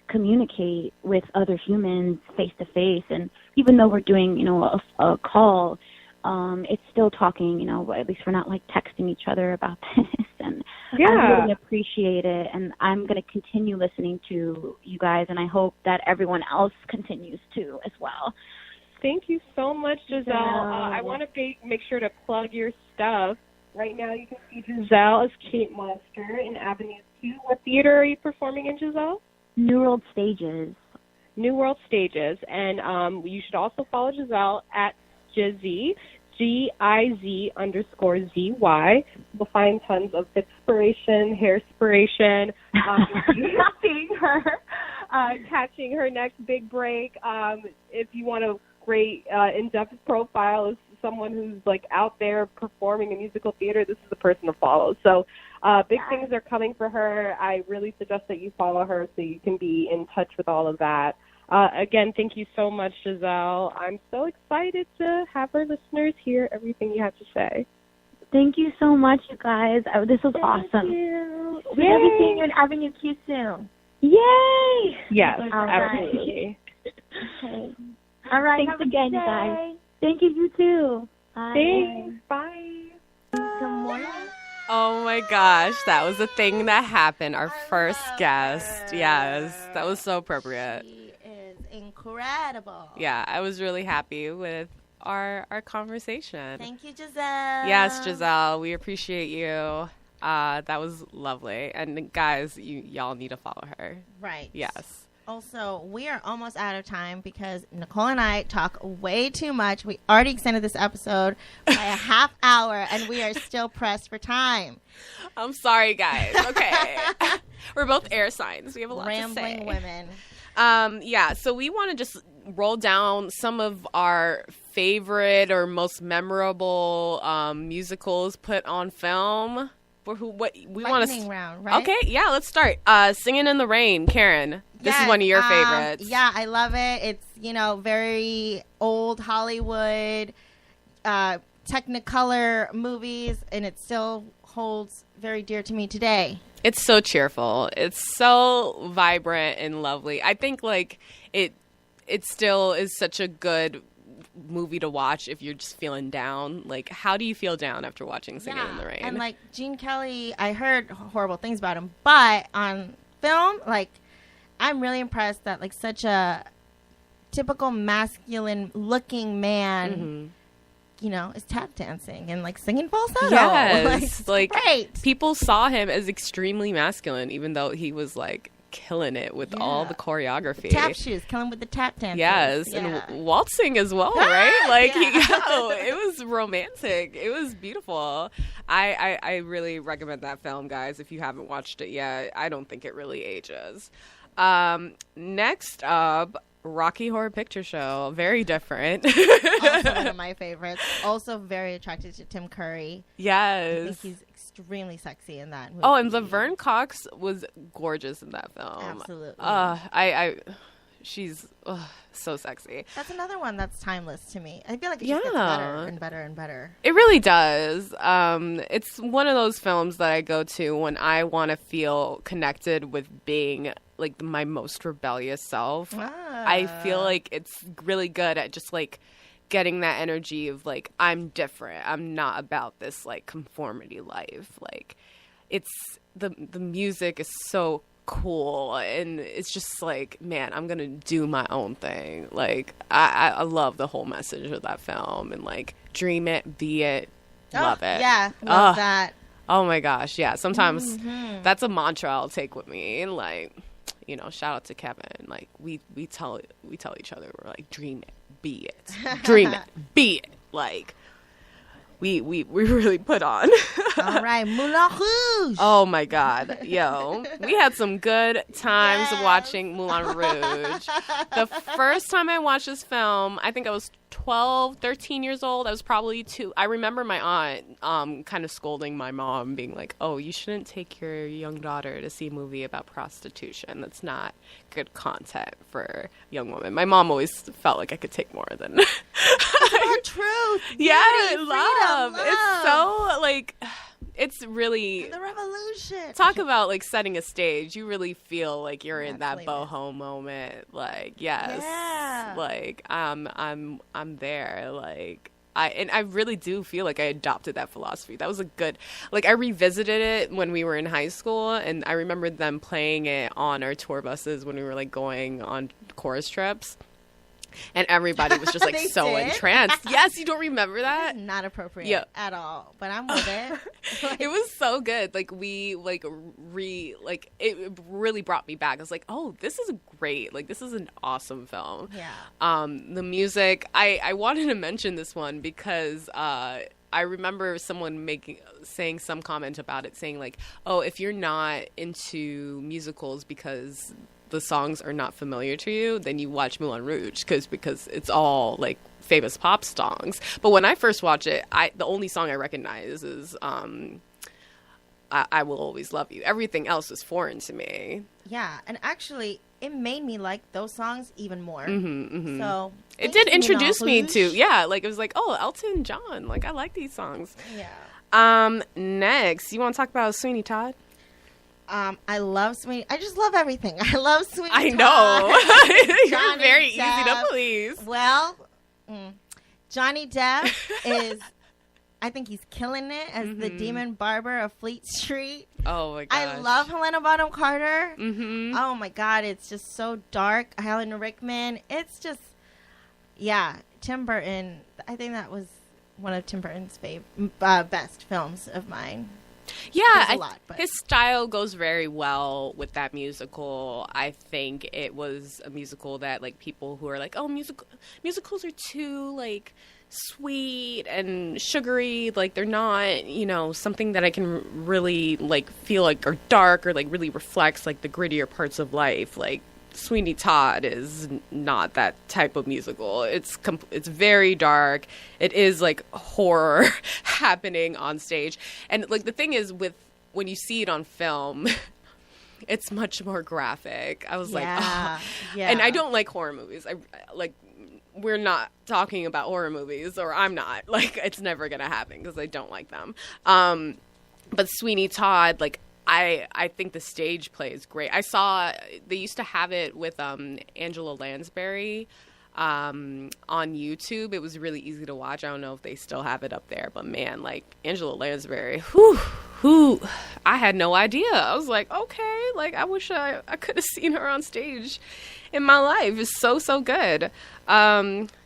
communicate with other humans face to face. And even though we're doing, you know, a call, it's still talking, you know, at least we're not like texting each other about this. And I really appreciate it. And I'm going to continue listening to you guys, and I hope that everyone else continues to as well. Thank you so much, Giselle. I want to make sure to plug your stuff. Right now you can see Giselle as Kate Monster in Avenue Q. What theater are you performing in, Giselle? New World Stages. New World Stages. And you should also follow Giselle at Jizzy, GIZ_ZY. You'll find tons of inspiration, hairspiration, seeing her, catching her next big break. If you want a great in-depth profile as someone who's like out there performing in musical theater, this is the person to follow. So big things are coming for her. I really suggest that you follow her so you can be in touch with all of that. Again, thank you so much, Giselle. I'm so excited to have our listeners hear everything you have to say. Thank you so much, you guys. This was awesome. We're going to be seeing you in Avenue Q soon. Yay! Yes, absolutely. Okay. All right. Thanks again, you guys. Thank you, you too. Bye. Thanks. Bye. Good morning. Oh my gosh, that was a thing that happened. Our first guest. Her. Yes, that was so appropriate. She is incredible. Yeah, I was really happy with our conversation. Thank you, Giselle. Yes, Giselle, we appreciate you. That was lovely. And guys, y'all need to follow her. Right. Yes. Also, we are almost out of time because Nicole and I talk way too much. We already extended this episode by a half hour, and we are still pressed for time. I'm sorry, guys. Okay. We're both air signs. We have a lot to say. Rambling women. Yeah, so we want to just roll down some of our favorite or most memorable musicals put on film. Lightning round, right? Okay, yeah, let's start. Singing in the Rain, Karen. This is one of your favorites. Yeah, I love it. It's, very old Hollywood, Technicolor movies, and it still holds very dear to me today. It's so cheerful. It's so vibrant and lovely. I think it still is such a good movie to watch if you're just feeling down. Like, how do you feel down after watching Singing in the Rain? And Gene Kelly, I heard horrible things about him, but on film, I'm really impressed that such a typical masculine looking man is tap dancing and singing falsetto. Yes, great. People saw him as extremely masculine, even though he was killing it with all the choreography. Tap shoes, killing with the tap dance. Yes, and waltzing as well, right? It was romantic. It was beautiful. I really recommend that film, guys, if you haven't watched it yet. I don't think it really ages. Next up, Rocky Horror Picture Show. Very different. Also one of my favorites. Also very attracted to Tim Curry. Yes. I think he's extremely sexy in that movie. Oh, and Laverne Cox was gorgeous in that film. Absolutely. She's so sexy. That's another one that's timeless to me. I feel like it just gets better and better and better. It really does. It's one of those films that I go to when I want to feel connected with being my most rebellious self. I feel like it's really good at just getting that energy of I'm different. I'm not about this conformity life. It's the music is so cool, and it's just man, I'm gonna do my own thing. I love the whole message of that film, and dream it, be it, love it. Yeah, love that. Oh my gosh, yeah. Sometimes that's a mantra I'll take with me, and shout out to Kevin. We tell each other, we're dream it, be it, dream it, be it. we really put on. All right, Moulin Rouge. Oh my God, yo, we had some good times watching Moulin Rouge. The first time I watched this film, I think I was 12, 13 years old. I was probably 2. I remember my aunt kind of scolding my mom, being like, "Oh, you shouldn't take your young daughter to see a movie about prostitution. That's not good content for a young woman." My mom always felt like I could take more than truth. Yeah, Beauty, love. freedom, It's so like, it's really the revolution. talk about like setting a stage. You really feel like you're in that Absolutely. boho moment. Like, yes, Yeah. like I'm there. Like I really do feel like I adopted that philosophy. That was a good, like I revisited it when we were in high school, and I remember them playing it on our tour buses when we were like going on chorus trips. And everybody was just like They so did? entranced. Yes, you don't remember that? Not appropriate Yeah. at all, but I'm with it. It was so good. Like we like it really brought me back. I was like, oh, this is great. Like this is an awesome film. Yeah. The music. I wanted to mention this one because I remember someone saying some comment about it, saying like, oh, if you're not into musicals because the songs are not familiar to you, then you watch Moulin Rouge because it's all like famous pop songs. But when I first watched it, the only song I recognize is I Will Always Love You. Everything else was foreign to me. Yeah, and actually, it made me like those songs even more. Mm-hmm. So It thank did you, introduce me Moulin to, Rouge. yeah, like it was like, oh, Elton John. Like I like these songs. Yeah. Next, you want to talk about Sweeney Todd? I love Sweeney. I just love everything. I love Sweeney I Todd. know. You're Johnny very easy to Depp. please. Well, Johnny Depp is, I think he's killing it as the demon barber of Fleet Street. Oh my gosh. I love Helena Bonham Carter. Mm-hmm. Oh my God, it's just so dark. Helen Rickman. It's just, yeah. Tim Burton. I think that was one of Tim Burton's best films of mine. Yeah, There's a lot, but- his style goes very well with that musical. I think it was a musical that like people who are like, oh, musicals are too like sweet and sugary, like they're not, you know, something that I can really like feel like are dark or like really reflects like the grittier parts of life. Like Sweeney Todd is not that type of musical. It's very dark. It is like horror happening on stage. And like the thing is with when you see it on film, it's much more graphic. I was like, oh. Yeah. And I don't like horror movies. I like we're not talking about horror movies, or I'm not. Like it's never going to happen because I don't like them. But Sweeney Todd, like I think the stage play is great. I saw they used to have it with Angela Lansbury on YouTube. It was really easy to watch. I don't know if they still have it up there, but man, like Angela Lansbury, who I had no idea. I was like, okay, like I wish I could have seen her on stage in my life. It's so good.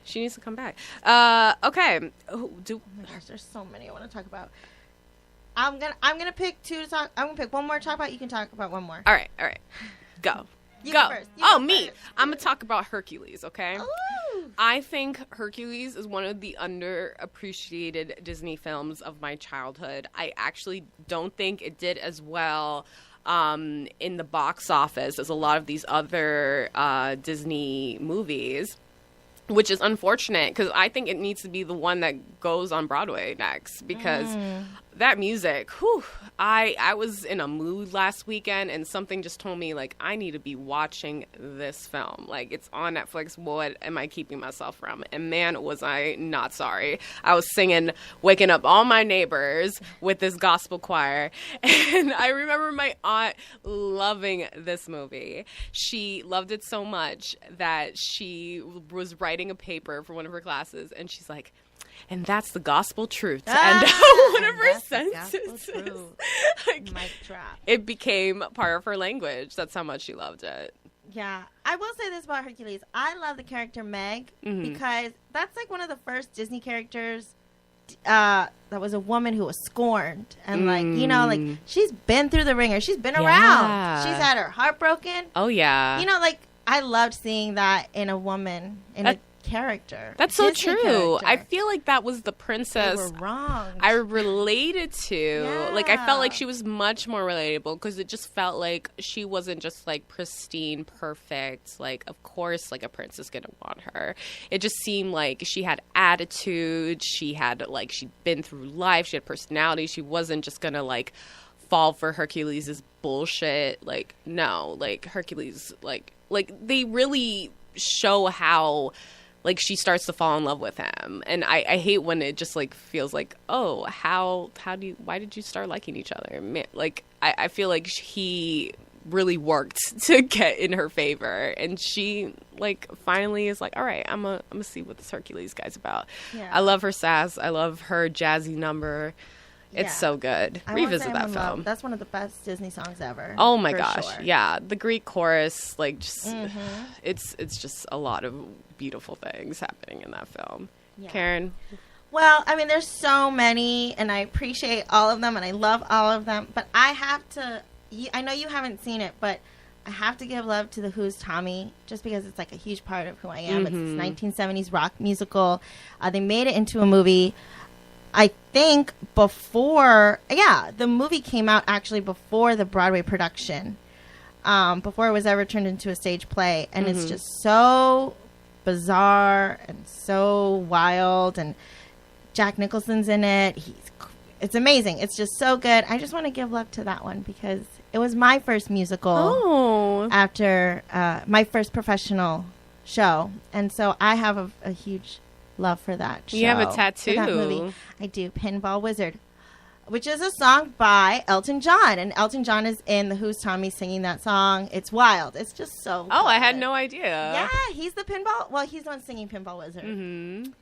She needs to come back. Okay. Oh my gosh, there's so many I want to talk about. I'm gonna pick two to talk. I'm gonna pick one more to talk about. You can talk about one more. All right. Go. You Go. go first. Me. First. I'm going to talk about Hercules, okay? Ooh. I think Hercules is one of the underappreciated Disney films of my childhood. I actually don't think it did as well in the box office as a lot of these other Disney movies, which is unfortunate because I think it needs to be the one that goes on Broadway next because that music, I was in a mood last weekend and something just told me, like, I need to be watching this film. Like, it's on Netflix. What am I keeping myself from? And man, was I not sorry. I was singing, waking up all my neighbors with this gospel choir. And I remember my aunt loving this movie. She loved it so much that she was writing a paper for one of her classes, and she's like, and that's the gospel truth to end one of her sentences. Like, Mic drop. it became part of her language. That's how much she loved it. Yeah, I will say this about Hercules. I love the character Meg because that's like one of the first Disney characters that was a woman who was scorned and like, you know, like she's been through the ringer. She's been around. She's had her heart broken. Oh, yeah. You know, like I loved seeing that in a woman, in a character. That's so Disney true. character. I feel like that was the princess They were wrong. I related to. Yeah. Like, I felt like she was much more relatable because it just felt like she wasn't just like pristine, perfect. Like, of course, like a prince is gonna want her. It just seemed like she had attitude. She had like she'd been through life. She had personality. She wasn't just gonna like fall for Hercules' bullshit. Like, no, like Hercules, like they really show how like she starts to fall in love with him. And I hate when it just like feels like, oh, why did you start liking each other? Man, like I feel like he really worked to get in her favor, and she like finally is like, all right, I'm gonna see what this Hercules guy's about. Yeah. I love her sass. I love her jazzy number. It's Yeah. so good. I won't Revisit say that I'm in love. film. That's one of the best Disney songs ever. Oh my for gosh. sure. Yeah. The Greek chorus, like just Mm-hmm. it's just a lot of beautiful things happening in that film. Yeah. Karen. Well, I mean, there's so many, and I appreciate all of them, and I love all of them. But I have to. I know you haven't seen it, but I have to give love to the Who's Tommy, just because it's like a huge part of who I am. It's this 1970s rock musical. They made it into a movie. I think before, the movie came out actually before the Broadway production, before it was ever turned into a stage play. And it's just so bizarre and so wild. And Jack Nicholson's in it. It's amazing. It's just so good. I just want to give love to that one because it was my first musical after my first professional show. And so I have a huge love for that show. You have a for that tattoo. movie. I do. Pinball Wizard, which is a song by Elton John. And Elton John is in the Who's Tommy singing that song. It's wild. It's just so Oh, I good. had no idea. Yeah, he's the pinball. Well, he's the one singing Pinball Wizard. Mm-hmm.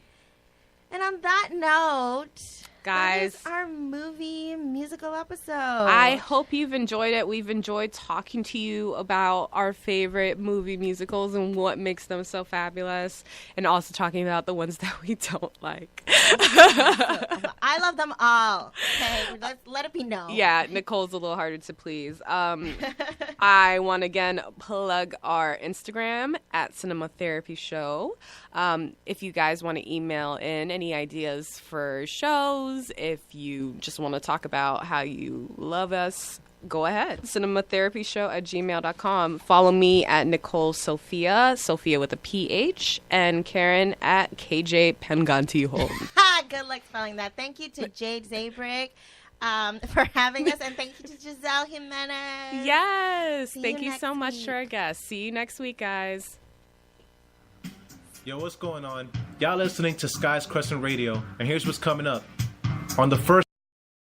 And on that note, Guys, that is our movie musical episode. I hope you've enjoyed it. We've enjoyed talking to you about our favorite movie musicals and what makes them so fabulous, and also talking about the ones that we don't like. I love them all. Okay, let it be known. Yeah, Nicole's a little harder to please. I want to again plug our Instagram at Cinema Therapy Show. If you guys want to email in any ideas for shows, if you just want to talk about how you love us, go ahead. cinematherapyshow@gmail.com. Follow me at Nicole Sophia with a PH, and Karen at KJ Pengantiho. Good luck spelling that. Thank you to Jade Zabrig for having us, and thank you to Giselle Jimenez. Yes. See Thank you you next so much week. to our guests. See you next week, guys. Yo, what's going on? Y'all listening to Sky's Crescent Radio, and here's what's coming up. On the first